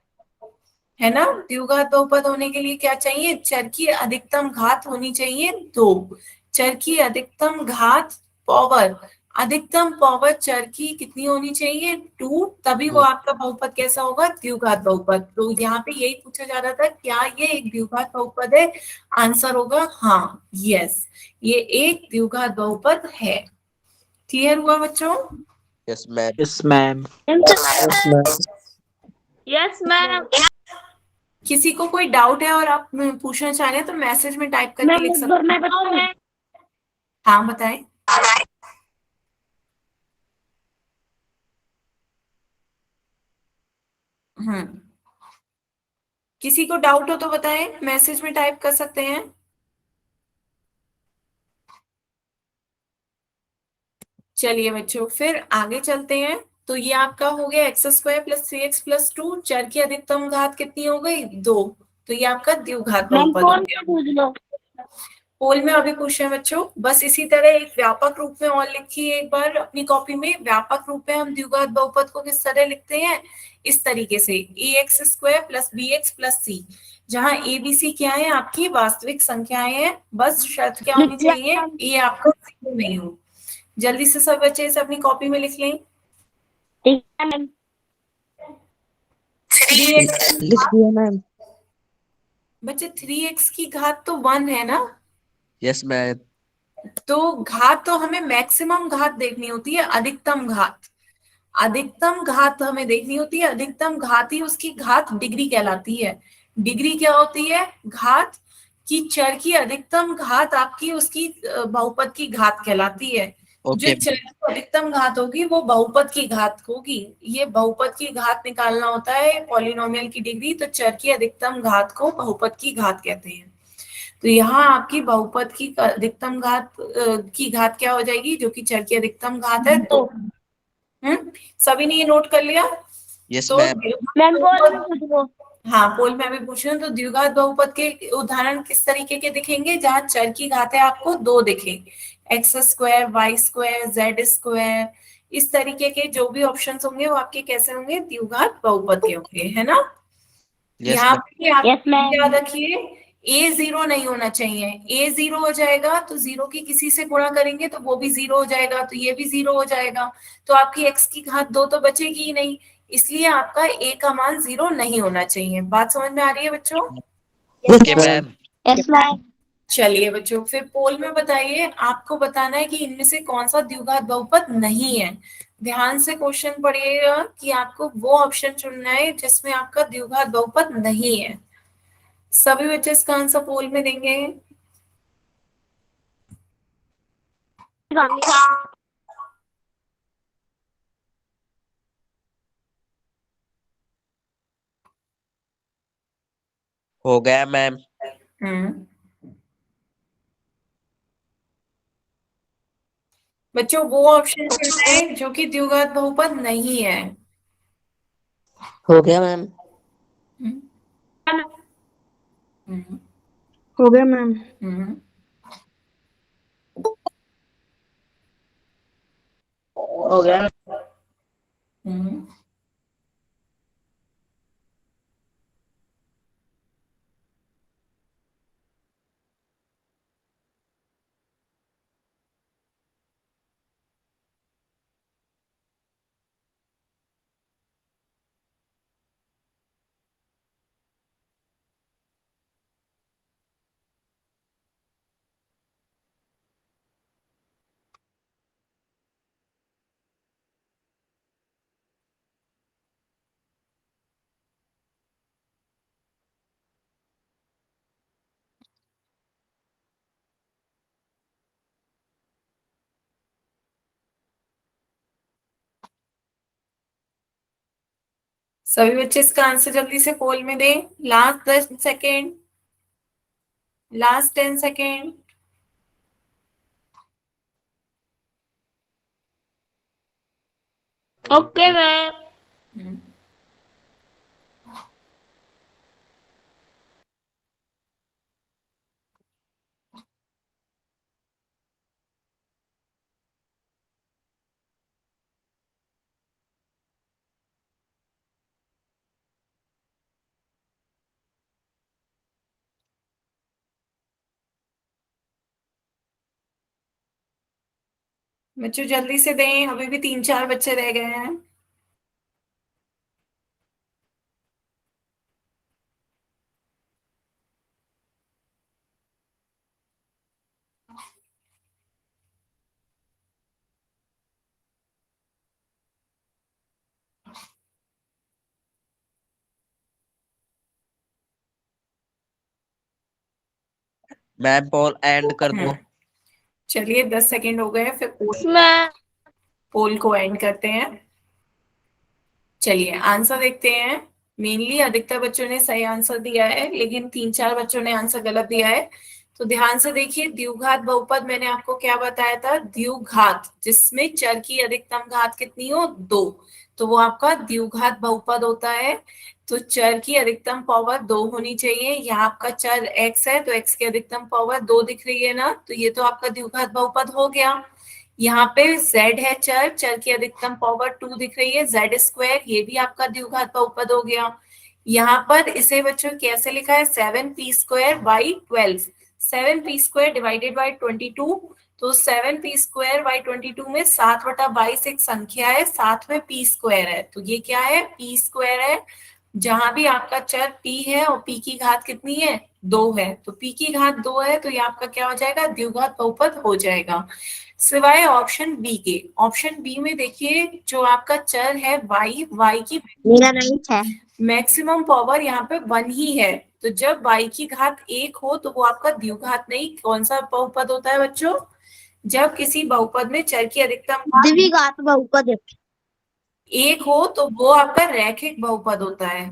है ना। द्विघात बहुपद होने के लिए क्या चाहिए, चर की अधिकतम घात होनी चाहिए 2, चर की अधिकतम घात पावर, अधिकतम पावर चर की कितनी होनी चाहिए 2, तभी वो आपका बहुपद कैसा होगा, द्विघात बहुपद। तो यहाँ पे यही पूछा जा रहा था, क्या ये एक द्विघात बहुपद है, आंसर होगा हाँ, यस, ये एक द्विघात बहुपद है। क्लियर हुआ बच्चों? Yes ma'am. Yes ma'am. Yes ma'am. किसी को कोई डाउट है और आप पूछना चाह रहे हैं तो मैसेज में टाइप करके लिख सकते हैं। हाँ बताएं। किसी को डाउट हो तो बताएं, मैसेज में टाइप कर सकते हैं। चलिए बच्चों फिर आगे चलते हैं। तो ये आपका हो गया x square plus 3x plus 2, चर की अधिकतम घात कितनी हो गई 2, तो ये आपका द्विघात बहुपद हो गया। पोल में अभी पूछ रहे हैं बच्चों, बस इसी तरह एक व्यापक रूप में और लिखिए एक बार अपनी कॉपी में। व्यापक रूप में हम द्विघात बहुपद को किस तरह लिखते हैं, इस तरीके से, ax square plus bx plus c, जहाँ a b c क्या है, आपकी वास्तविक संख्याएं हैं, बस शर्त क्या होनी चाहिए, a आपका 0 नहीं हो। जल्दी से सब बच्चे इसे अपनी कॉपी में लिख लें। ठीक है मैम। 3x लिख दिया मैम। बच्चे 3x की घात तो 1 है ना, यस मैम। तो घात तो हमें मैक्सिमम घात देखनी होती है, अधिकतम घात, अधिकतम घात हमें देखनी होती है, अधिकतम घात ही उसकी घात डिग्री कहलाती है। डिग्री क्या होती है, घात की चर की अधिकतम घात आपकी उसकी बहुपद की घात कहलाती है। जो ओके चर की अधिकतम घात होगी वो बहुपद की घात होगी। ये बहुपद की घात निकालना होता है पॉलिनोमियल की डिग्री, तो चर की अधिकतम घात को बहुपद की घात कहते हैं। तो यहाँ आपकी बहुपद की अधिकतम घात की घात क्या हो जाएगी, जो कि चर की अधिकतम घात है। तो सभी ने ये नोट कर लिया। यस तो मैम मैम बोल बहुपद- कुछ वो। हाँ, पोल में भी पूछ रही हूँ। तो द्विघात बहुपद के उदाहरण किस तरीके के दिखेंगे, जहाँ चर की घातें आपको दो दिखे, X square, Y square, Z square, इस तरीके के जो भी ऑप्शंस होंगे वो आपके कैसे होंगे, द्विघात बहुपद के होंगे, है ना। यस यहाँ मैम पे आप Yes, ma'am. याद रखिए, ए जीरो नहीं होना चाहिए। ए जीरो हो जाएगा तो जीरो की किसी से गुणा करेंगे तो वो भी जीरो हो जाएगा, तो ये भी जीरो हो जाएगा, तो आपकी एक्स की घात दो तो बचेगी ही नहीं। इसलिए आपका ए का मान जीरो नहीं होना चाहिए। बात समझ में आ रही है बच्चों। Okay ma'am yes ma'am. चलिए बच्चों, फिर पोल में बताइए, आपको बताना है कि इनमें से कौन सा द्विघात बहुपद नहीं है। ध्यान से क्वेश्चन पढ़िएगा कि आपको वो ऑप्शन चुनना है जिसमें आपका द्विघात बहुपद नहीं है। सभी बच्चे इसका आंसर पोल में देंगे। हो गया मैम हम्म बच्चों, वो ऑप्शन चुनना है जो कि द्विघात बहुपद नहीं है। हो गया मैम हम्म हम्म हो गया मैम। हम्म हो गया हम्म सभी बच्चे इसका आंसर जल्दी से पोल में दें। Last 10 second, last 10 second. Okay ma'am. बच्चों जल्दी से दें, अभी भी 3-4 बच्चे रह गए हैं। मैम पोल एंड कर दो चलिए 10 सेकेंड हो गए, फिर मैम। पोल को एंड करते हैं। चलिए आंसर देखते हैं। मेनली अधिकतर बच्चों ने सही आंसर दिया है, लेकिन 3-4 बच्चों ने आंसर गलत दिया है। तो ध्यान से देखिए, द्विघात बहुपद मैंने आपको क्या बताया था, द्विघात जिसमें चर की अधिकतम घात कितनी हो, दो, तो वो आपका द्विघात बहुपद होता है। तो चर की अधिकतम पावर दो होनी चाहिए। यहाँ आपका चर x है तो x की अधिकतम पावर दो दिख रही है ना, तो ये तो आपका द्विघात बहुपद हो गया। यहाँ पे z है चर, चर की अधिकतम पावर 2 दिख रही है, जेड स्क्वायर, ये भी आपका द्विघात बहुपद हो गया। यहाँ पर इसे बच्चों कैसे लिखा है, 7p²/12, 7p² डिवाइडेड बाई 22। तो 7p²/22 में 7/22 एक संख्या है, साथ में p² है, तो ये क्या है, p² है। जहां भी आपका चर p है और p की घात कितनी है, दो है, तो p की घात दो है, तो ये आपका क्या हो जाएगा, द्विघात बहुपद हो जाएगा। सिवाय ऑप्शन बी के। ऑप्शन बी में देखिए, जो आपका चर है y, y की मेरा राइट है। मैक्सिमम पावर यहाँ पे 1 ही है, तो जब y की घात 1 हो तो वो आपका द्विघात नहीं, कौन सा बहुपद होता है बच्चों, जब किसी बहुपद में चर की अधिकतम घात द्विघात बहुपद। एक हो तो वो आपका रैखिक बहुपद होता है।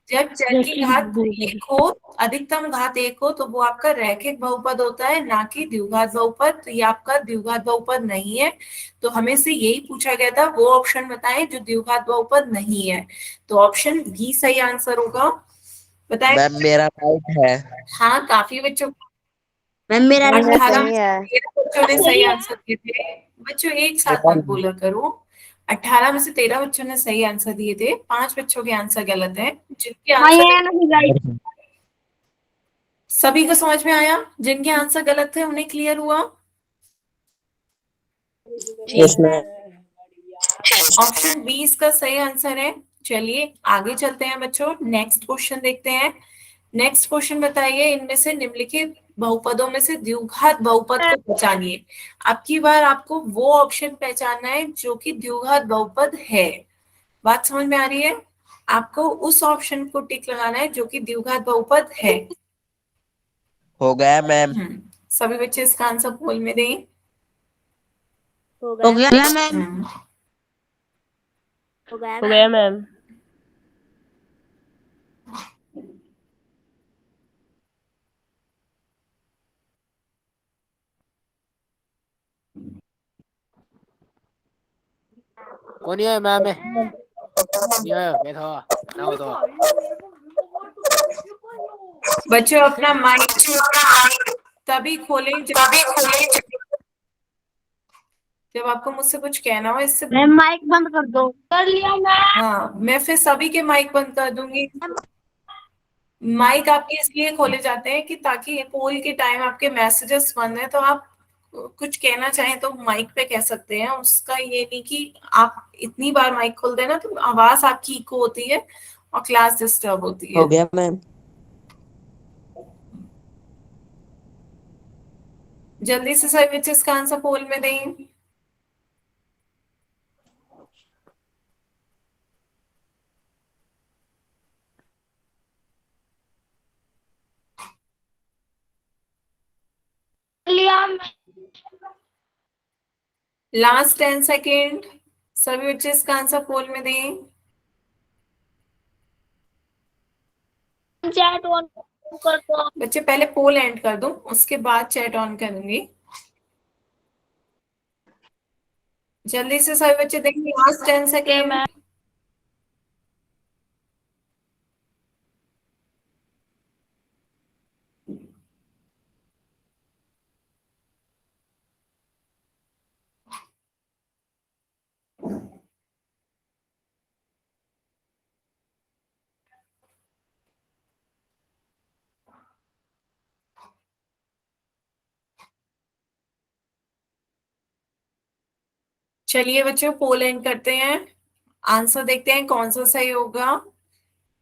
जब चर की घात एक हो, अधिकतम घात एक हो, तो वो आपका रैखिक बहुपद होता है, ना कि द्विघात बहुपद। तो ये आपका द्विघात बहुपद नहीं है। तो हमें से यही पूछा गया था, वो ऑप्शन बताएं जो द्विघात बहुपद नहीं है। तो ऑप्शन बी सही आंसर होगा। बताएं। मैम मेरा राइट है। हाँ, काफी बच्चों, मैम मेरा 18 में सही से है। 13 बच्चों ने सही आंसर दिए थे। बच्चों एक साथ मत बोला करो। 18 में से 13 बच्चों ने सही आंसर दिए थे, 5 बच्चों के आंसर गलत है। जिनके आंसर सभी को समझ में आया, जिनके आंसर गलत थे उन्हें क्लियर हुआ। Yes ma'am. ऑप्शन बी इसका सही आंसर है। चलिए आगे चलते हैं बच्चों, नेक्स्ट क्वेश्चन देखते हैं। नेक्स्ट क्वेश्चन बताइए, इनमें से निम्नलिखित बहुपदों में से द्विघात बहुपद को पहचानिए। अब की बार आपको वो ऑप्शन पहचानना है जो कि द्विघात बहुपद है। बात समझ में आ रही है? आपको उस ऑप्शन को टिक लगाना है जो कि द्विघात बहुपद है। हो गया मैम। सभी बच्चे इसका आंसर पोल में दें। हो गया मैम। हो गया ma'am. Có nhớ em ấy. Nhớ bé thơ. Đâu rồi? बच्चों अपना माइक तभी खोलें जब आपको मुझसे कुछ कहना हो। इससे मैम माइक बंद कर दो। कर लिया मैं। हाँ, मैं फिर सभी के माइक बंद कर दूंगी। माइक आपके इसलिए खोले जाते हैं कि ताकि पोल के टाइम आपके मैसेजेस बंद है तो आप कुछ कहना चाहें तो माइक पे कह सकते हैं। उसका ये नहीं कि आप इतनी बार माइक खोल देना तो आवाज आपकी इको होती है और क्लास डिस्टर्ब होती है। हो गया मैम। जल्दी से सभी बच्चे इसका आंसर पोल में दें। लास्ट 10 सेकेंड, सभी बच्चे इसका आंसर पोल में दें। चैट ऑन कर दो। बच्चे पहले पोल एंड कर दूं, उसके बाद चैट ऑन करूंगी। जल्दी से सभी बच्चे देंगे, लास्ट 10 सेकेंड। चलिए बच्चों पोल एंड करते हैं, आंसर देखते हैं कौन सा सही होगा।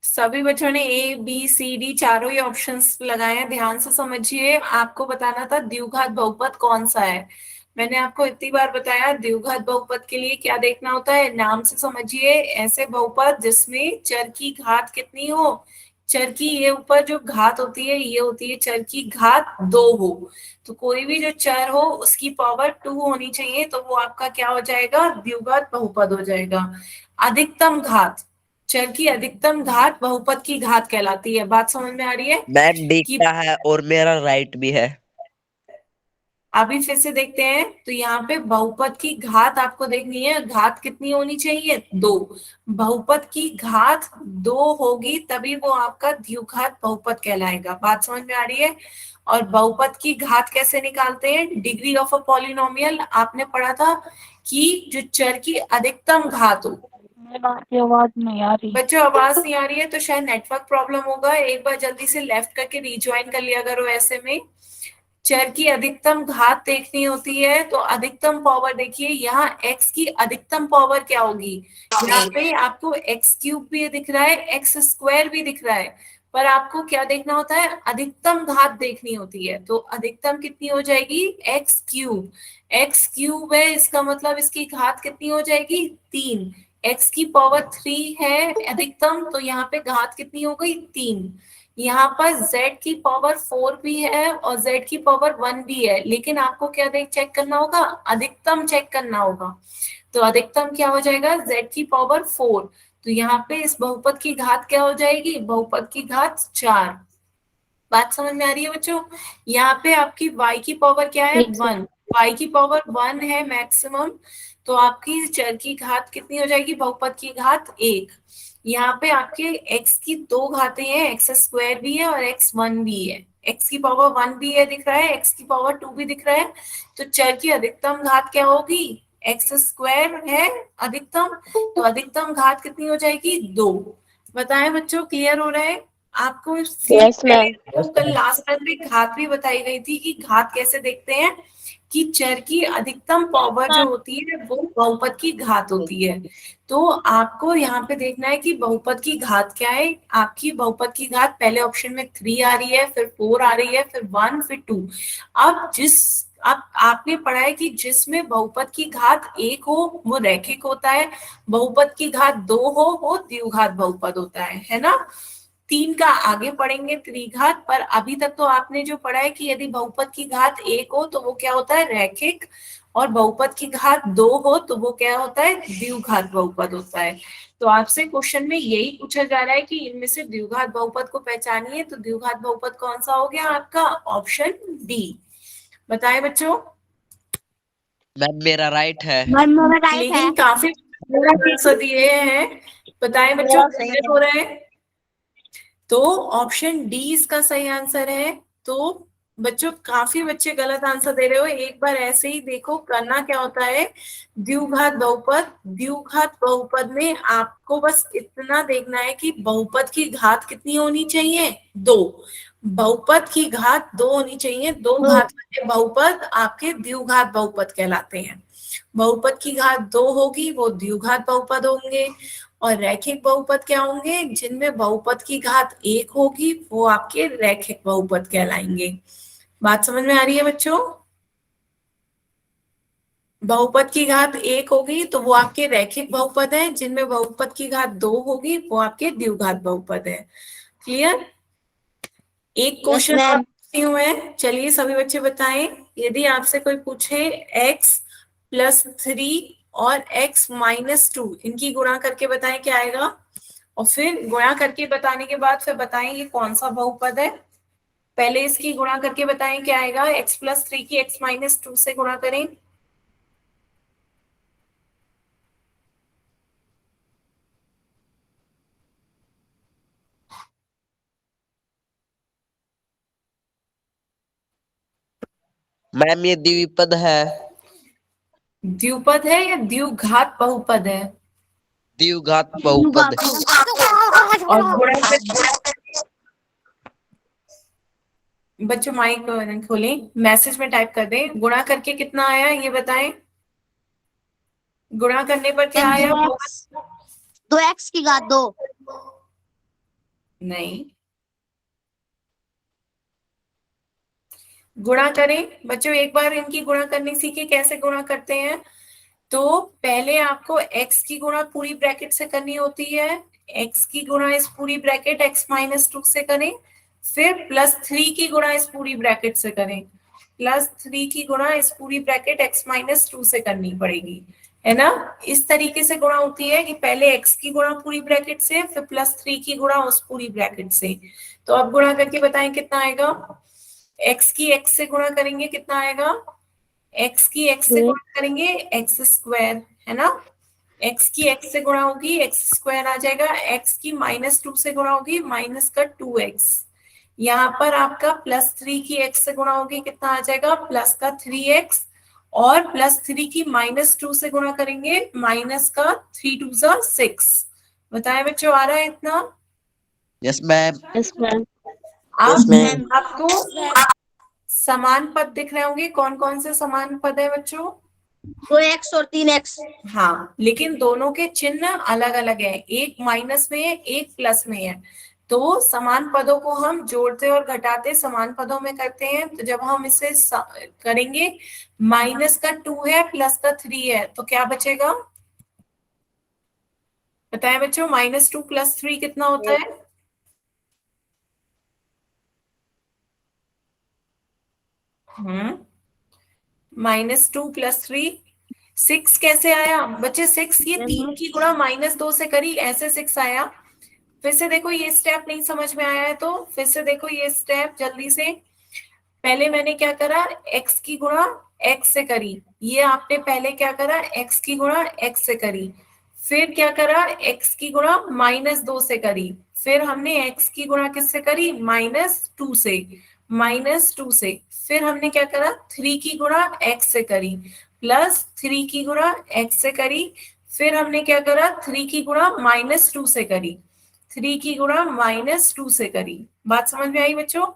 सभी बच्चों ने ए बी सी डी चारों ही ऑप्शंस लगाए हैं। ध्यान से समझिए, आपको बताना था द्विघात बहुपद कौन सा है। मैंने आपको इतनी बार बताया द्विघात बहुपद के लिए क्या देखना होता है। नाम से समझिए, ऐसे बहुपद जिसमें चर की घात कितनी हो, चर की ये ऊपर जो घात होती है ये होती है चर की घात 2 हो। तो कोई भी जो चर हो उसकी पावर 2 होनी चाहिए, तो वो आपका क्या हो जाएगा, द्विघात बहुपद हो जाएगा। अधिकतम घात, चर की अधिकतम घात बहुपद की घात कहलाती है। बात समझ में आ रही है मैम डी कि का है और मेरा राइट भी है। अभी फिर से देखते हैं। तो यहाँ पे बहुपद की घात आपको देखनी है, घात कितनी होनी चाहिए, 2। बहुपद की घात 2 होगी तभी वो आपका द्विघात बहुपद कहलाएगा। बात समझ में आ रही है? और बहुपद की घात कैसे निकालते हैं, डिग्री ऑफ अ पॉलिनोमियल आपने पढ़ा था कि जो चर की अधिकतम घात हो। आवाज नहीं आ रही। बच्चों आवाज नहीं आ रही है तो शायद नेटवर्क प्रॉब्लम होगा। एक बार जल्दी से लेफ्ट करके रिज्वाइन कर लिया करो। ऐसे में चर की अधिकतम घात देखनी होती है तो अधिकतम पावर देखिए, यहाँ x की अधिकतम पावर क्या होगी, यहाँ पे आपको x क्यूब भी दिख रहा है, x स्क्वायर भी दिख रहा है, पर आपको क्या देखना होता है, अधिकतम घात देखनी होती है। तो अधिकतम कितनी हो जाएगी, x क्यूब। x क्यूब है, इसका मतलब इसकी घात कितनी हो जाएगी, 3। x की पावर 3 है अधिकतम, तो यहाँ पे घात कितनी हो गई, 3। यहाँ पर z की पावर 4 भी है और z की पावर 1 भी है, लेकिन आपको क्या देख चेक करना होगा, अधिकतम चेक करना होगा। तो अधिकतम क्या हो जाएगा, z की पावर 4। तो यहाँ पे इस बहुपद की घात क्या हो जाएगी, बहुपद की घात 4। बात समझ में आ रही है बच्चों? यहाँ पे आपकी y की पावर क्या है, ठीक है। 1। y की पावर 1 है मैक्सिमम, तो आपकी चर की घात कितनी हो जाएगी, बहुपद की घात 1। यहाँ पे आपके x की दो घातें हैं, एक्स स्क्वायर भी है और x1 भी है। x की पावर 1 भी है दिख रहा है, x की पावर 2 भी दिख रहा है। तो चर की अधिकतम घात क्या होगी, एक्स स्क्वायर है अधिकतम, तो अधिकतम घात कितनी हो जाएगी, 2। बताएं बच्चों, क्लियर हो रहा है आपको? Yes, ma'am. कल लास्ट टाइम में घात भी बताई गई थी कि घात कैसे देखते हैं, कि चर की अधिकतम पावर जो होती है वो बहुपद की घात होती है। तो आपको यहाँ पे देखना है कि बहुपद की घात क्या है। आपकी बहुपद की घात पहले ऑप्शन में 3 आ रही है, फिर 4 आ रही है, फिर 1, फिर 2। अब आपने पढ़ा है कि जिसमें बहुपद की घात 1 हो वो रैखिक होता है, बहुपद की घात 2 हो वो द्विघात बहुपद होता है ना। 3 का आगे पढ़ेंगे त्रिघात, पर अभी तक तो आपने जो पढ़ा है कि यदि बहुपद की घात 1 हो तो वो क्या होता है, रैखिक, और बहुपद की घात 2 हो तो वो क्या होता है, द्विघात बहुपद होता है। तो आपसे क्वेश्चन में यही पूछा जा रहा है कि इनमें से द्विघात बहुपद को पहचानिए। तो द्विघात बहुपद कौन सा हो गया आपका, ऑप्शन डी। बताएं बच्चों। मैम मेरा राइट है। मैम मेरा राइट है। लेकिन काफी दिए हैं। बताएं बच्चों, मेरा सही क्लियर हो रहा है? तो ऑप्शन डी इसका सही आंसर है। तो बच्चों काफी बच्चे गलत आंसर दे रहे हो, एक बार ऐसे ही देखो करना क्या होता है। द्विघात बहुपद में आपको बस इतना देखना है कि बहुपद की घात कितनी होनी चाहिए, 2। बहुपद की घात 2 होनी चाहिए। 2 घात वाले बहुपद आपके द्विघात बहुपद कहलाते हैं। बहुपद की घात 2 होगी वो द्विघात बहुपद होंगे, और रैखिक बहुपद क्या होंगे, जिनमें बहुपद की घात 1 होगी वो आपके रैखिक बहुपद कहलाएंगे। बात समझ में आ रही है बच्चों? बहुपद की घात 1 होगी तो वो आपके रैखिक बहुपद है, जिनमें बहुपद की घात 2 होगी वो आपके द्विघात बहुपद है। क्लियर? एक क्वेश्चन और पूछती हूँ मैं, चलिए सभी बच्चे बताएं। यदि आपसे कोई पूछे x+3 और x-2 इनकी गुणा करके बताएं क्या आएगा, और फिर गुणा करके बताने के बाद फिर बताएं ये कौन सा बहुपद है। पहले इसकी गुणा करके बताएं क्या आएगा, x+3 की x-2 से गुणा करें। मैम ये द्विपद है। द्विपद है या द्विघात बहुपद है? द्विघात बहुपद। और गुणा बच्चों माइक खोलें, मैसेज में टाइप कर दें, गुणा करके कितना आया ये बताएं। गुणा करने पर क्या आया? 2x की घात 2। नहीं, गुणा करें बच्चों, एक बार इनकी गुणा करनी सीखे कैसे गुणा करते हैं। तो पहले आपको x की गुणा पूरी ब्रैकेट से करनी होती है, x की गुणा इस पूरी ब्रैकेट x-2 से करें, फिर +3 की गुणा इस पूरी ब्रैकेट से करें, +3 की गुणा इस पूरी ब्रैकेट x-2 से करनी पड़ेगी, है ना। इस तरीके से गुणा होती है कि पहले x की गुणा पूरी ब्रैकेट से, फिर +3 की गुणा उस पूरी ब्रैकेट से। तो अब गुणा करके बताएं कितना आएगा। x की x से गुणा करेंगे कितना आएगा, x की x से गुणा करेंगे x², है ना। x की x से गुणा होगी x² आ जाएगा, x की -2 से गुणा होगी माइनस का 2x। यहाँ पर आपका +3 की x से गुणा होगी कितना आ जाएगा, प्लस का 3x, और +3 की -2 से गुणा करेंगे माइनस का 3 2 6। बताएं बच्चों, आ रहा है इतना? Yes ma'am. Yes, ma'am. आप आपको समान पद दिख रहे होंगे, कौन कौन से समान पद है बच्चों? 2x और 3x। हाँ, लेकिन दोनों के चिन्ह अलग अलग है, एक माइनस में है एक प्लस में है। तो समान पदों को हम जोड़ते और घटाते समान पदों में करते हैं। तो जब हम इसे करेंगे, माइनस का 2 है प्लस का 3 है तो क्या बचेगा, बताएं बच्चों, -2 + 3 कितना होता है? -2 + 3 6 कैसे आया बच्चे? 6 ये 3 की गुणा -2 से करी, ऐसे 6 आया। फिर से देखो, ये स्टेप नहीं समझ में आया है तो फिर से देखो ये स्टेप जल्दी से। पहले मैंने क्या करा, x की गुणा x से करी, ये आपने पहले क्या करा, x की गुणा x से करी। फिर क्या करा, x की गुणा -2 से करी। फिर हमने x की गुणा किससे करी, -2 से, -2 से। फिर हमने क्या करा, 3 की गुणा x से करी, +3 की गुणा x से करी। फिर हमने क्या करा, 3 की गुणा -2 से करी, 3 की गुणा -2 से करी। बात समझ में आई बच्चों?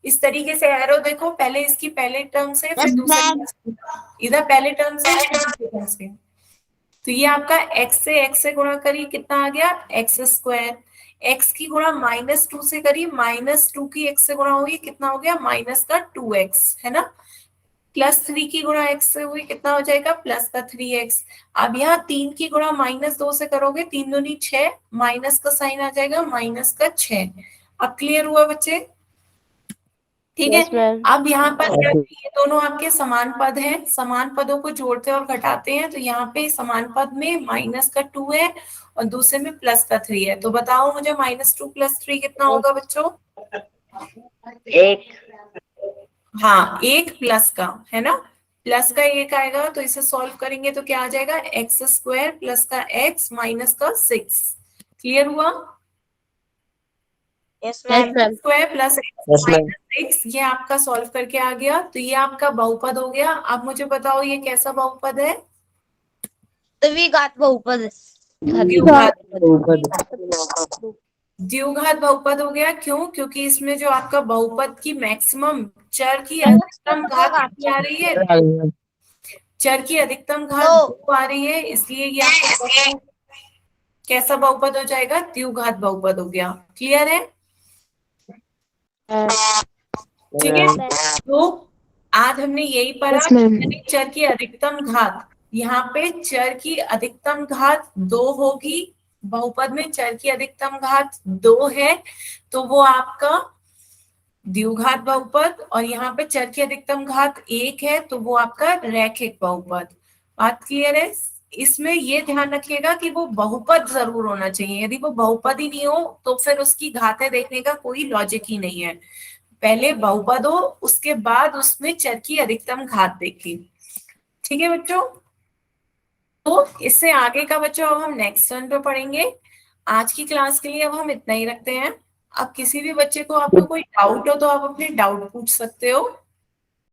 इस तरीके से एरो देखो, पहले इसकी पहले टर्म से, फिर Yes, दूसरे ma'am. इधर पहले टर्म से, फिर दूसरे टर्म से। तो ये आपका x से गुणा करी, कितना आ गया, x²। x की गुणा -2 से करी, -2 की x से गुणा होगी, कितना हो गया, -2x, है ना। +3 की गुणा x से हुई, कितना हो जाएगा, +3x। अब यहाँ 3 की गुणा -2 से करोगे, 3 दूनी 6, माइनस का साइन आ जाएगा, -6। अब क्लियर हुआ बच्चे? ठीक है। Yes, ma'am. अब यहाँ पर क्या, ये दोनों आपके समान पद हैं, समान पदों को जोड़ते और घटाते हैं। तो यहाँ पे समान पद में -2 है और दूसरे में +3 है। तो बताओ मुझे, -2 + 3 कितना होगा बच्चों? 1. हाँ, 1 प्लस का, है ना, प्लस का 1 आएगा। तो इसे सॉल्व करेंगे तो क्या आ जाएगा, x² प्लस का x माइनस का 6। क्लियर हुआ? Yes, Yes, ma'am. ma'am. Square plus Yes, ma'am. x, ये आपका सॉल्व करके आ गया। तो ये आपका बहुपद हो गया। अब मुझे बताओ ये कैसा बहुपद है? द्विघात बहुपद। द्विघात द्विघात बहुपद हो गया। क्यों? क्योंकि इसमें जो आपका बहुपद की मैक्सिमम चर की अधिकतम घात कितनी आ रही है, चर की अधिकतम घात 2 आ रही है, इसलिए ये आपका कैसा बहुपद हो जाएगा, द्विघात बहुपद हो गया। क्लियर है? ठीक है। तो आज हमने यही पढ़ा, यानी चर की अधिकतम घात। यहाँ पे चर की अधिकतम घात 2 होगी, बहुपद में चर की अधिकतम घात 2 है, तो वो आपका द्विघात बहुपद। और यहाँ पे चर की अधिकतम घात 1 है, तो वो आपका रैखिक बहुपद। बात क्लियर है? इसमें ये ध्यान रखिएगा कि वो बहुपद जरूर होना चाहिए। यदि वो बहुपद ही नहीं हो तो फिर उसकी घातें देखने का कोई लॉजिक ही नहीं है। पहले बहुपद हो, उसके बाद उसमें चर की अधिकतम घात देखी। ठीक है बच्चों? तो इससे आगे का बच्चों अब हम नेक्स्ट टर्न पे पढ़ेंगे। आज की क्लास के लिए अब हम इतना ही रखते हैं। अब किसी भी बच्चे को आपको कोई डाउट हो तो आप अपने डाउट पूछ सकते हो।